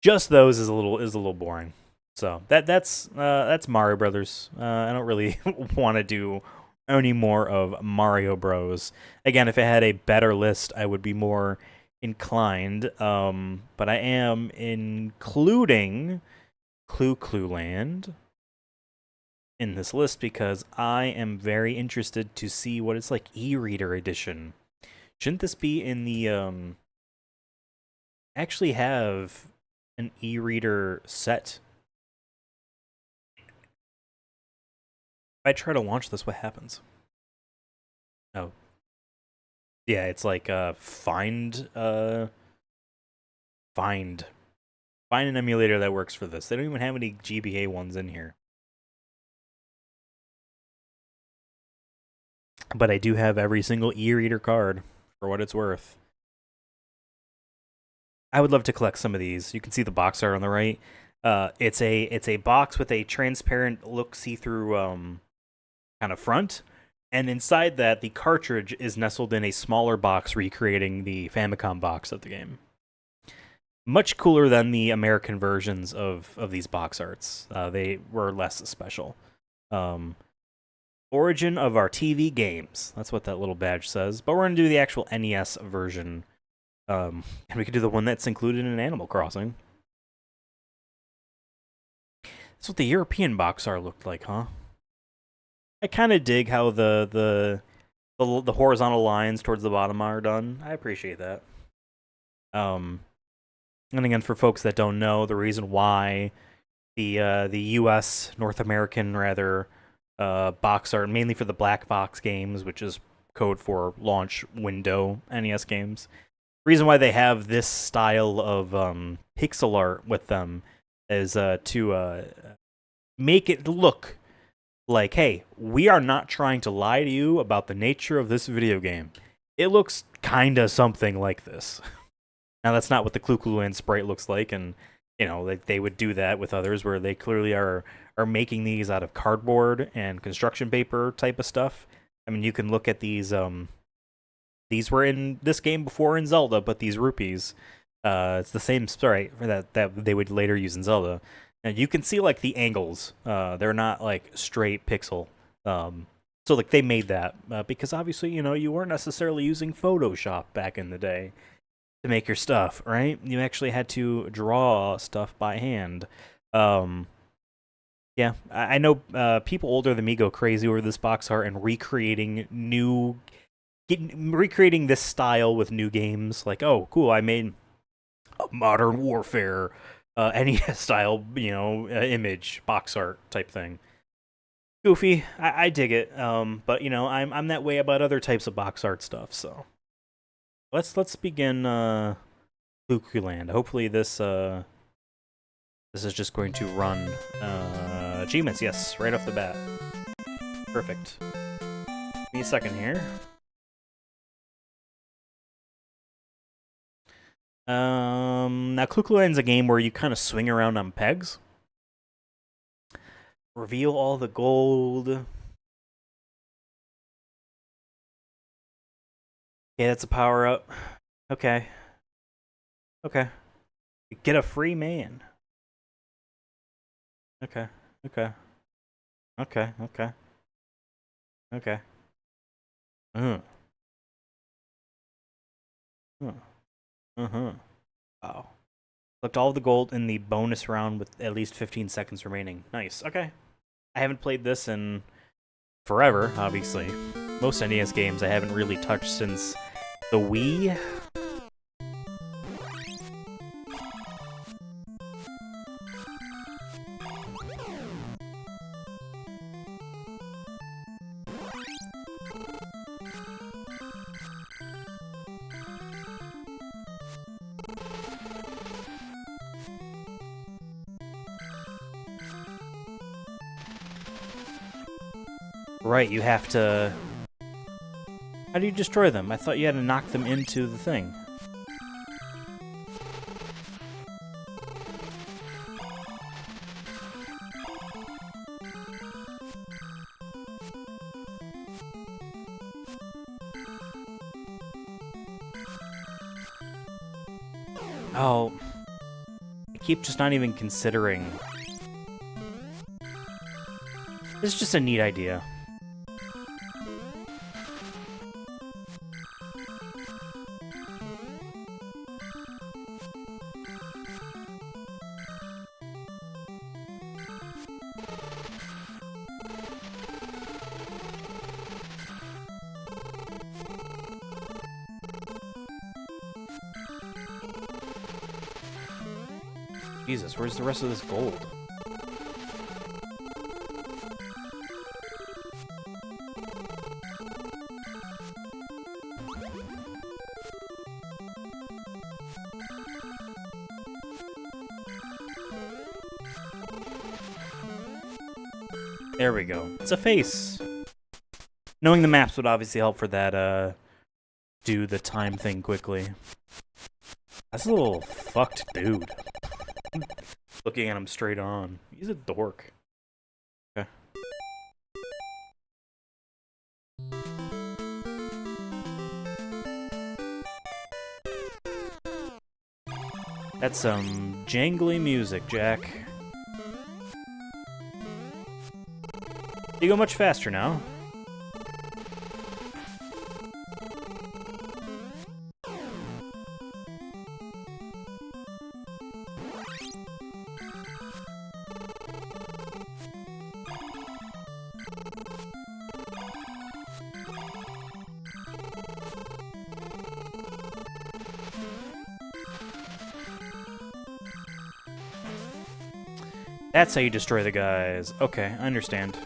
just those is a little boring. So that's Mario Brothers. I don't really want to do any more of Mario Bros. Again, if it had a better list, I would be more inclined, but I am including Clu Clu Land in this list because I am very interested to see what it's like e-reader edition. Shouldn't this be in the actually have an e-reader set? If I try to launch this, what happens? Oh. Yeah, it's like find an emulator that works for this. They don't even have any GBA ones in here. But I do have every single e-reader card for what it's worth. I would love to collect some of these. You can see the box art on the right. It's a box with a transparent look see-through kind of front, and inside that the cartridge is nestled in a smaller box recreating the Famicom box of the game. Much cooler than the American versions of these box arts. They were less special. Origin of our TV games. That's what that little badge says. But we're going to do the actual NES version. And we could do the one that's included in Animal Crossing. That's what the European box art looked like, huh? I kind of dig how the horizontal lines towards the bottom are done. I appreciate that. And again, for folks that don't know, the reason why the U.S. North American rather box art, mainly for the black box games, which is code for launch window NES games. Reason why they have this style of pixel art with them is to make it look like, hey, we are not trying to lie to you about the nature of this video game. It looks kinda something like this. Now that's not what the Clu Clu Land sprite looks like, and you know they would do that with others where they clearly are making these out of cardboard and construction paper type of stuff. I mean, you can look at these. These were in this game before in Zelda, but these rupees, it's the same sprite that they would later use in Zelda. And you can see like the angles. They're not like straight pixel. So like they made that because obviously you weren't necessarily using Photoshop back in the day to make your stuff, right? You actually had to draw stuff by hand. Yeah, I know people older than me go crazy over this box art and recreating this style with new games. Like, oh, cool, I made a Modern Warfare NES style, image box art type thing. Goofy, I dig it. But I'm that way about other types of box art stuff. So let's begin Clu Clu Land. Hopefully this is just going to run achievements. Yes, right off the bat. Perfect. Give me a second here. Now Clu Clu Land's a game where you kind of swing around on pegs. Reveal all the gold. Okay, that's a power up. Okay. Okay. Get a free man. Okay. Okay. Okay. Okay. Okay. Uh. Uh-huh. Wow. Collect all the gold in the bonus round with at least 15 seconds remaining. Nice. Okay. I haven't played this in forever, obviously. Most NES games I haven't really touched since the Wii. Right, you have to... How do you destroy them? I thought you had to knock them into the thing. Oh... I keep just not even considering... This is just a neat idea. Jesus, where's the rest of this gold? There we go. It's a face. Knowing the maps would obviously help for that, do the time thing quickly. That's a little fucked dude. Looking at him straight on. He's a dork. Okay. That's some jangly music, Jack. You go much faster now. That's how you destroy the guys. Okay, I understand.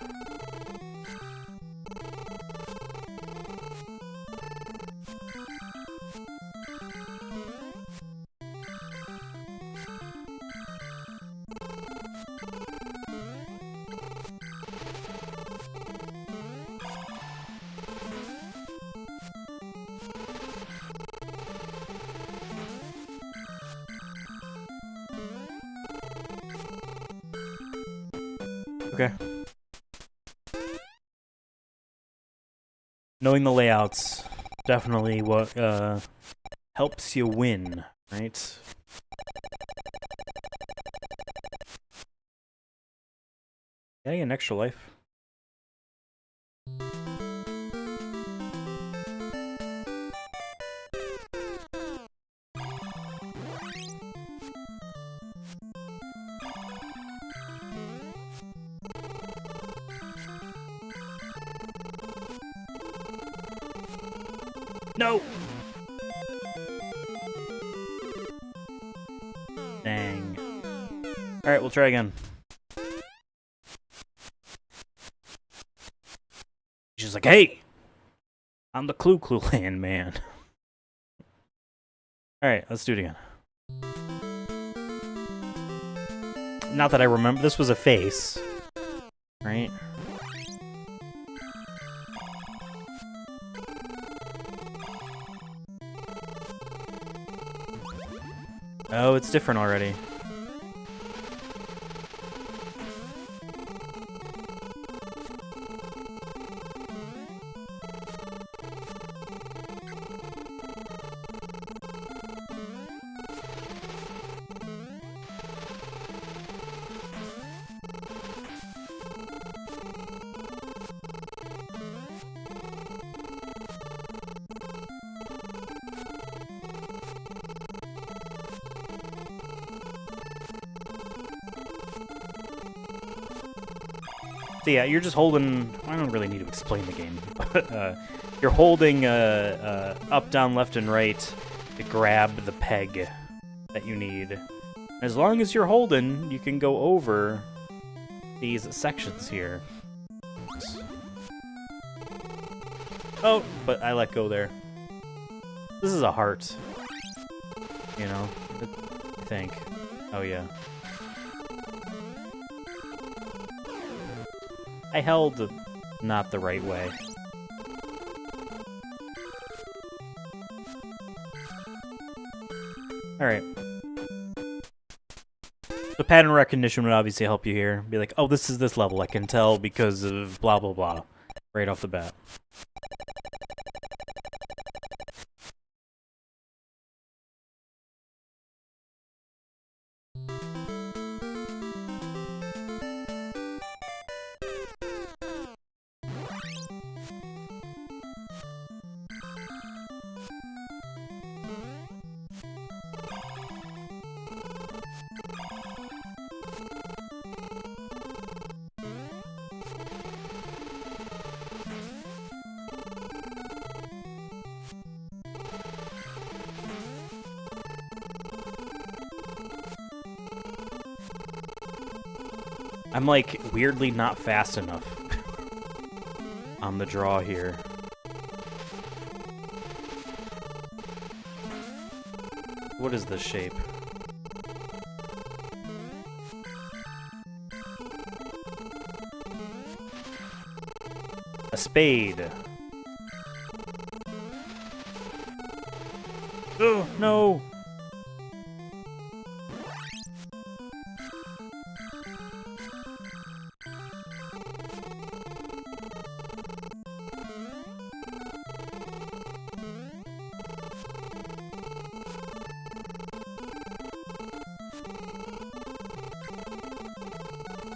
Okay. Knowing the layouts, definitely what helps you win, right? Yeah, an extra life. No! Dang. Alright, we'll try again. She's like, hey! I'm the Clu Clu land man. Alright, let's do it again. Not that I remember. This was a face. Right? Oh, it's different already. So yeah, you're just holding... I don't really need to explain the game, but you're holding up, down, left, and right to grab the peg that you need. As long as you're holding, you can go over these sections here. Oh, but I let go there. This is a heart. You know, I think. Oh yeah. I held not the right way. Alright. The pattern recognition would obviously help you here. Be like, oh, this is this level. I can tell because of blah, blah, blah. Right off the bat. I'm like weirdly not fast enough on the draw here. What is this shape? A spade. Oh, no!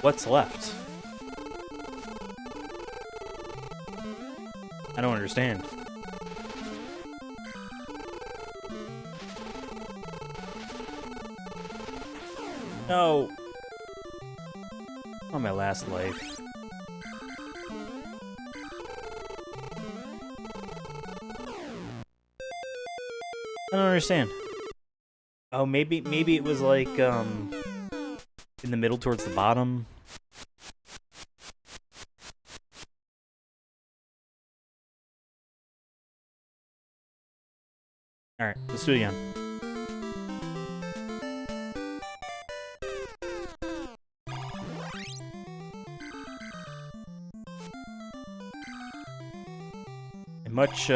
What's left? I don't understand. No! On my last life. I don't understand. Oh, maybe it was like, in the middle towards the bottom. Alright, let's do it again. I much,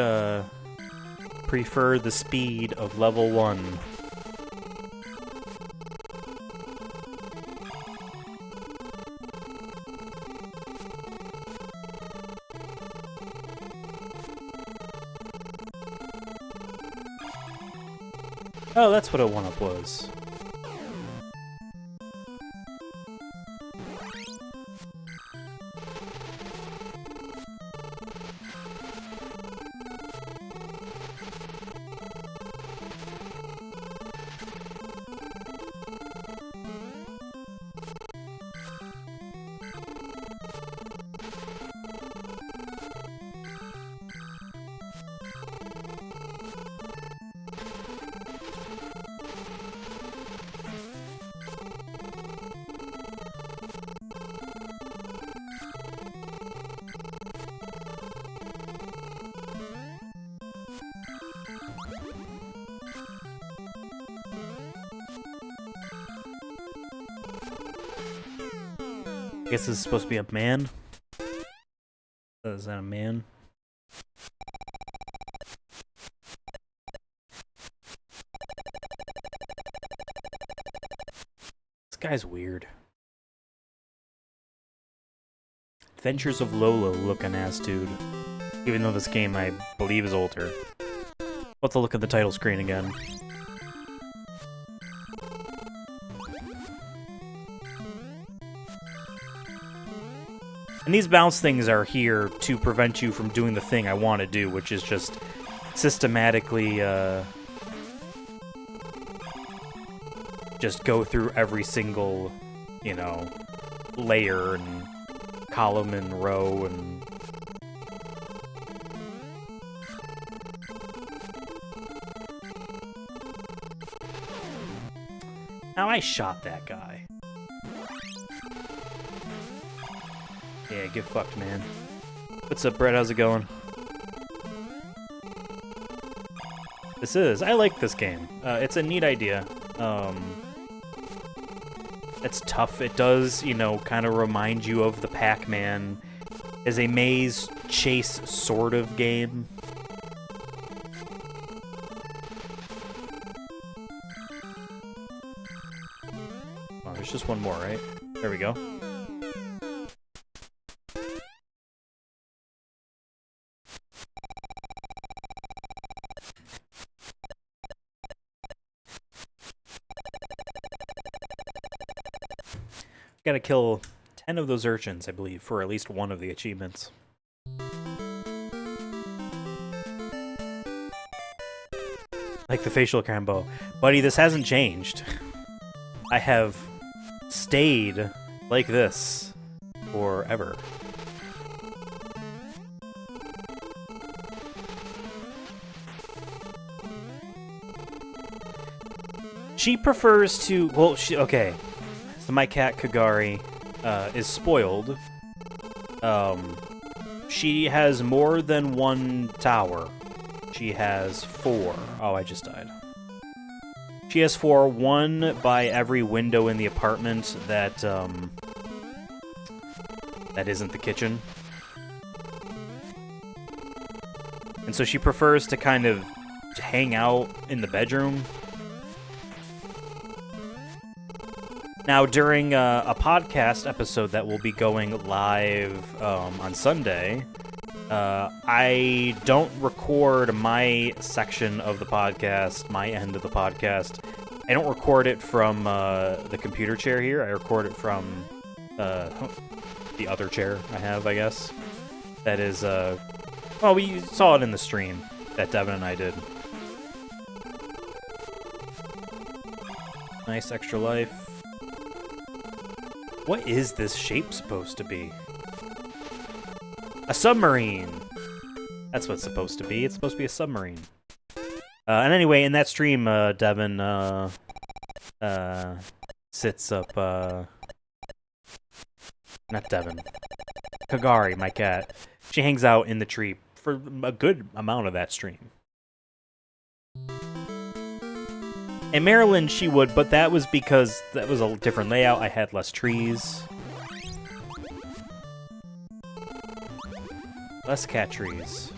prefer the speed of level 1. Oh, that's what a 1-up was. I guess this is supposed to be a man. Is that a man? This guy's weird. Adventures of Lolo looking ass dude. Even though this game I believe is older. We'll have to look at the title screen again. And these bounce things are here to prevent you from doing the thing I want to do, which is just systematically, just go through every single, you know, layer and column and row and... Now I shot that guy. Yeah, get fucked, man. What's up, Brett? How's it going? I like this game. It's a neat idea. It's tough. It does, you know, kind of remind you of the Pac-Man as a maze chase sort of game. Oh, there's just one more, right? There we go. Gotta kill 10 of those urchins, I believe, for at least one of the achievements. Like the facial combo. Buddy, this hasn't changed. I have stayed like this forever. She prefers to... Well, okay. So my cat, Kagari, is spoiled. She has more than one tower. She has 4. Oh, I just died. She has 4, 1 by every window in the apartment that isn't the kitchen. And so she prefers to kind of hang out in the bedroom. Now, during a podcast episode that will be going live on Sunday, I don't record my section of the podcast, my end of the podcast. I don't record it from the computer chair here. I record it from the other chair I have, I guess. That is, well, we saw it in the stream that Devin and I did. Nice extra life. What is this shape supposed to be? A submarine! That's what it's supposed to be. It's supposed to be a submarine. And anyway, in that stream, Devin sits up... Not Devin. Kagari, my cat. She hangs out in the tree for a good amount of that stream. In Maryland, she would, but that was because that was a different layout. I had less trees. Less cat trees.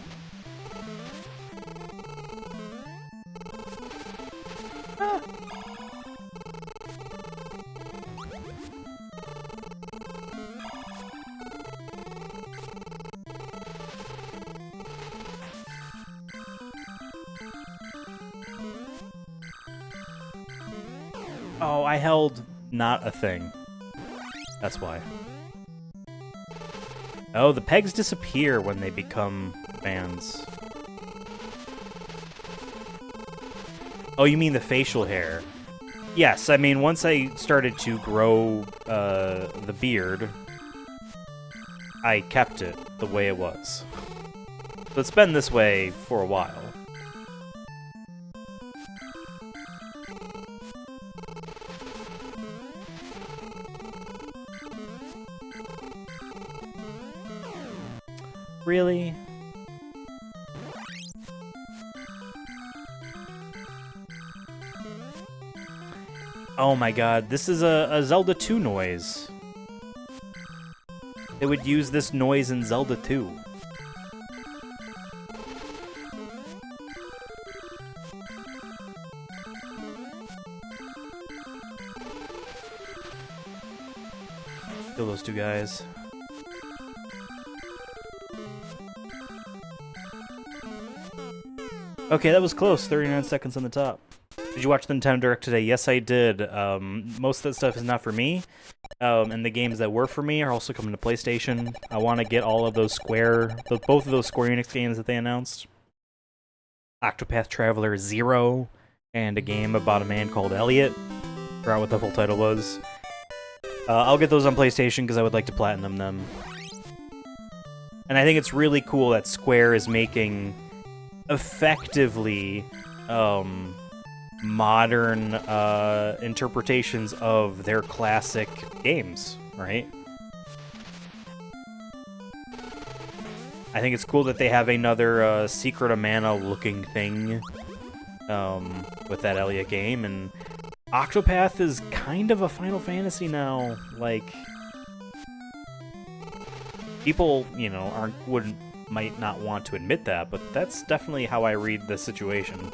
Ah. Oh, I held not a thing. That's why. Oh, the pegs disappear when they become bands. Oh, you mean the facial hair? Yes, I mean, once I started to grow the beard, I kept it the way it was. So it's been this way for a while. Really? Oh my god, this is a Zelda 2 noise. They would use this noise in Zelda 2. Kill those 2 guys. Okay, that was close. 39 seconds on the top. Did you watch the Nintendo Direct today? Yes, I did. Most of that stuff is not for me. And the games that were for me are also coming to PlayStation. I want to get all of those both of those Square Enix games that they announced. Octopath Traveler 0, and a game about a man called Elliot. Forgot what the full title was. I'll get those on PlayStation because I would like to platinum them. And I think it's really cool that Square is making effectively modern interpretations of their classic games, right? I think it's cool that they have another Secret of Mana looking thing with that Elliot game, and Octopath is kind of a Final Fantasy now. Like, people, you know, might not want to admit that, but that's definitely how I read the situation.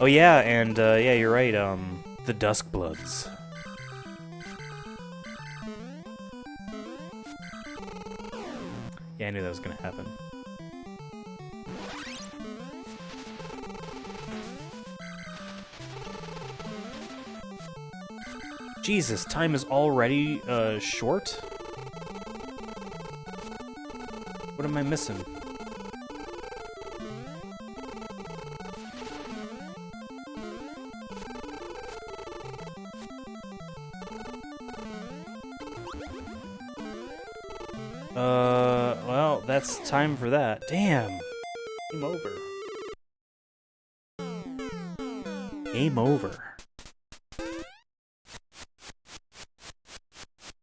Oh yeah, and yeah, you're right, the Duskbloods. Yeah, I knew that was gonna happen. Jesus, time is already short? What am I missing? Well, that's time for that. Damn. Game over. Game over.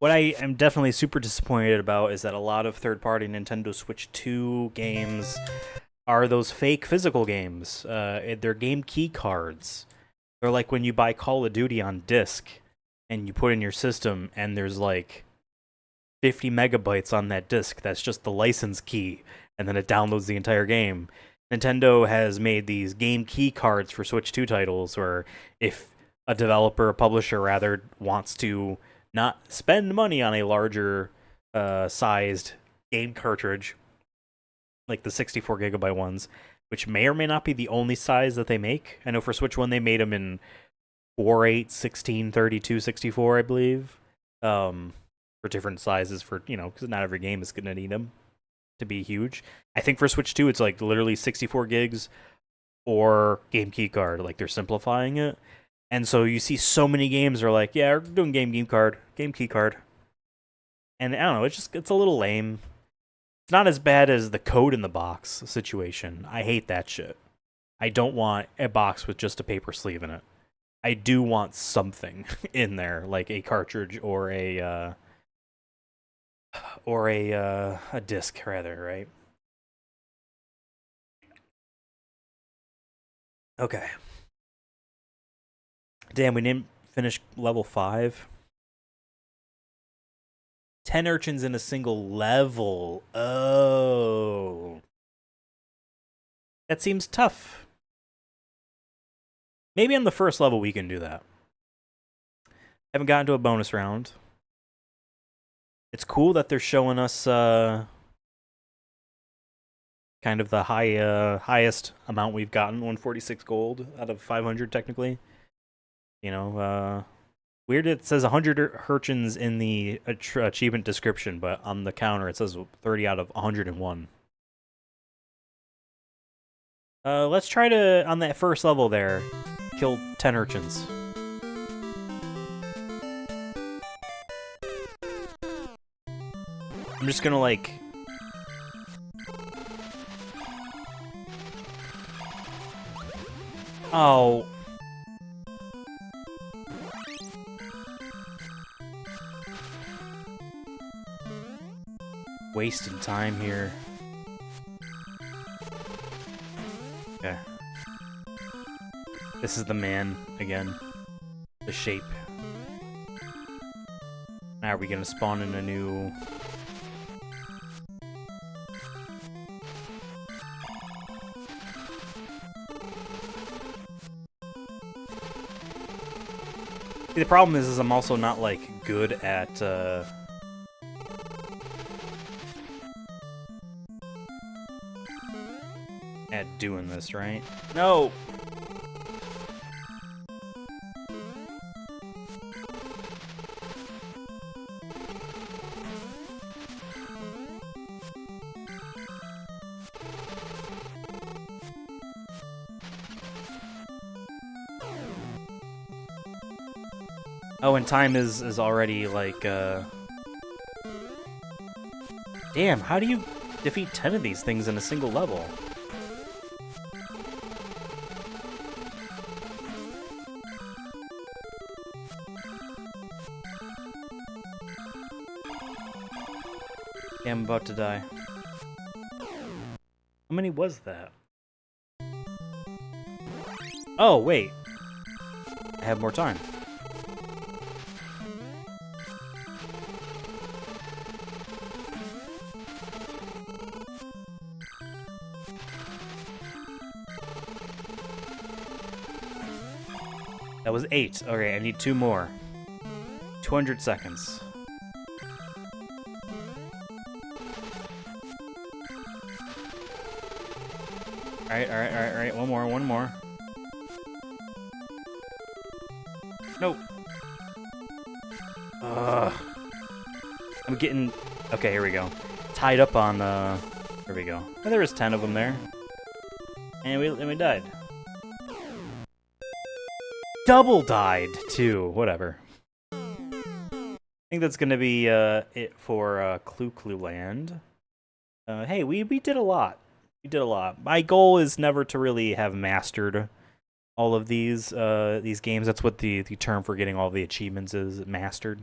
What I am definitely super disappointed about is that a lot of third-party Nintendo Switch 2 games are those fake physical games. They're game key cards. They're like when you buy Call of Duty on disc and you put in your system and there's like 50 megabytes on that disc. That's just the license key, and then it downloads the entire game. Nintendo has made these game key cards for Switch 2 titles where if a developer, a publisher rather, wants to not spend money on a larger sized game cartridge, like the 64 gigabyte ones, which may or may not be the only size that they make. I know for Switch 1 they made them in 4, 8, 16, 32, 64, I believe. For different sizes for, because not every game is going to need them to be huge. I think for Switch 2 it's like literally 64 gigs or game key card. Like they're simplifying it. And so you see so many games are like, yeah, we're doing game key card. And I don't know, it's a little lame. It's not as bad as the code in the box situation. I hate that shit. I don't want a box with just a paper sleeve in it. I do want something in there, like a cartridge or a disc rather, right? Okay. Damn, we didn't finish level 5. 10 urchins in a single level. Oh. That seems tough. Maybe on the first level we can do that. Haven't gotten to a bonus round. It's cool that they're showing us kind of the highest amount we've gotten, 146 gold out of 500 technically. Weird it says 100 urchins in the achievement description, but on the counter it says 30 out of 101. Let's try to, on that first level there, kill 10 urchins. I'm just gonna like... Oh... Wasting time here. Okay. This is the man again. The shape. Now are we gonna spawn in a new... See, the problem is I'm also not like good at doing this, right? No! Oh, and time is already like, Damn, how do you defeat 10 of these things in a single level? Yeah, I'm about to die. How many was that? Oh, wait. I have more time. That was 8. Okay, I need 2 more. 200 seconds. Alright. One more. No. I'm getting... Okay, here we go. Tied up on, There we go. Oh, there was 10 of them there. And we died. Double died, too. Whatever. I think that's gonna be, it for, Clu Clu Land. Hey, we did a lot. We did a lot. My goal is never to really have mastered all of these games. That's what the term for getting all the achievements is, mastered.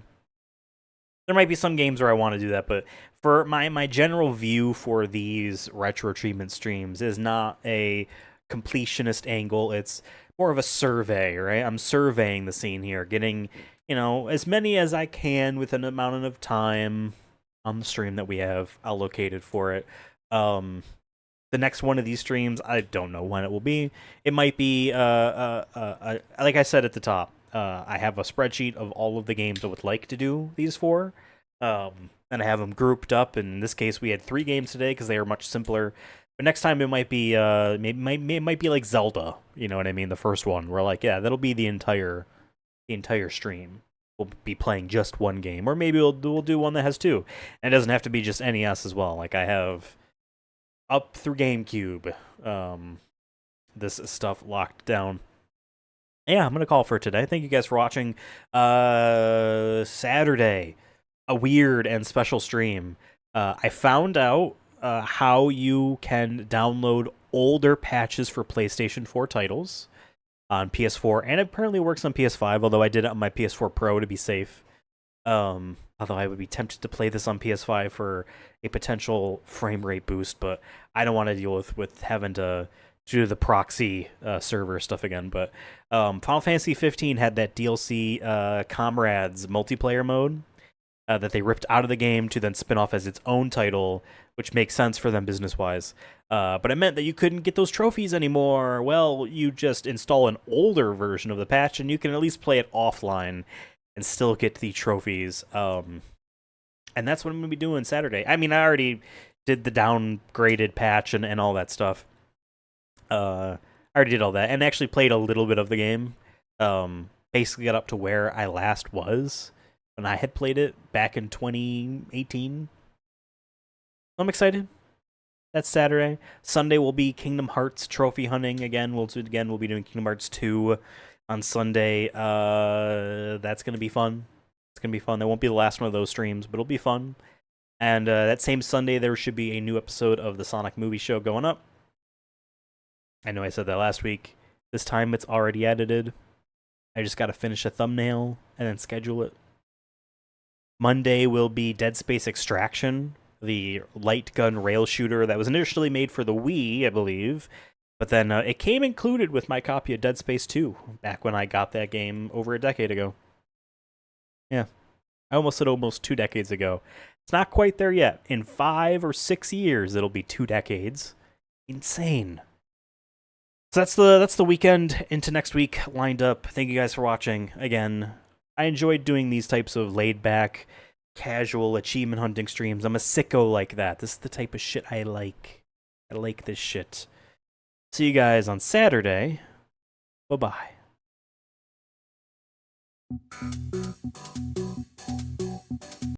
There might be some games where I want to do that, but for my general view for these retro treatment streams is not a completionist angle. It's more of a survey, right? I'm surveying the scene here, getting, as many as I can with an amount of time on the stream that we have allocated for it. The next one of these streams, I don't know when it will be. It might be, like I said at the top, I have a spreadsheet of all of the games I would like to do these for. And I have them grouped up. In this case, we had 3 games today because they are much simpler. But next time it might be, it might be like Zelda. You know what I mean? The first one. We're like, yeah, that'll be the entire stream. We'll be playing just one game, or maybe we'll do one that has 2. And it doesn't have to be just NES as well. Like I have up through GameCube, this stuff locked down. Yeah, I'm gonna call for today. Thank you guys for watching. Saturday, a weird and special stream. I found out how you can download older patches for PlayStation 4 titles on PS4, and it apparently works on PS5, although I did it on my PS4 Pro to be safe. Although I would be tempted to play this on PS5 for a potential frame rate boost, but I don't want to deal with having to do the proxy server stuff again. But Final Fantasy 15 had that DLC Comrades multiplayer mode that they ripped out of the game to then spin off as its own title, which makes sense for them business-wise. But it meant that you couldn't get those trophies anymore. Well, you just install an older version of the patch, and you can at least play it offline and still get the trophies. And that's what I'm going to be doing Saturday. I mean, I already did the downgraded patch and all that stuff. I already did all that, and actually played a little bit of the game. Basically got up to where I last was when I had played it back in 2018. I'm excited. That's Saturday. Sunday will be Kingdom Hearts trophy hunting again. We'll be doing Kingdom Hearts 2 on Sunday. That's gonna be fun. It's gonna be fun. That won't be the last one of those streams, but it'll be fun. And that same Sunday, there should be a new episode of the Sonic Movie Show going up. I know I said that last week. This time it's already edited. I just got to finish a thumbnail and then schedule it. Monday will be Dead Space Extraction, the light gun rail shooter that was initially made for the Wii, I believe. But then it came included with my copy of Dead Space 2 back when I got that game over a decade ago. Yeah. I almost said almost 2 decades ago. It's not quite there yet. In 5 or 6 years, it'll be 2 decades. Insane. So that's the weekend into next week lined up. Thank you guys for watching. Again, I enjoyed doing these types of laid-back, casual achievement hunting streams. I'm a sicko like that. This is the type of shit I like. I like this shit. See you guys on Saturday. Bye-bye.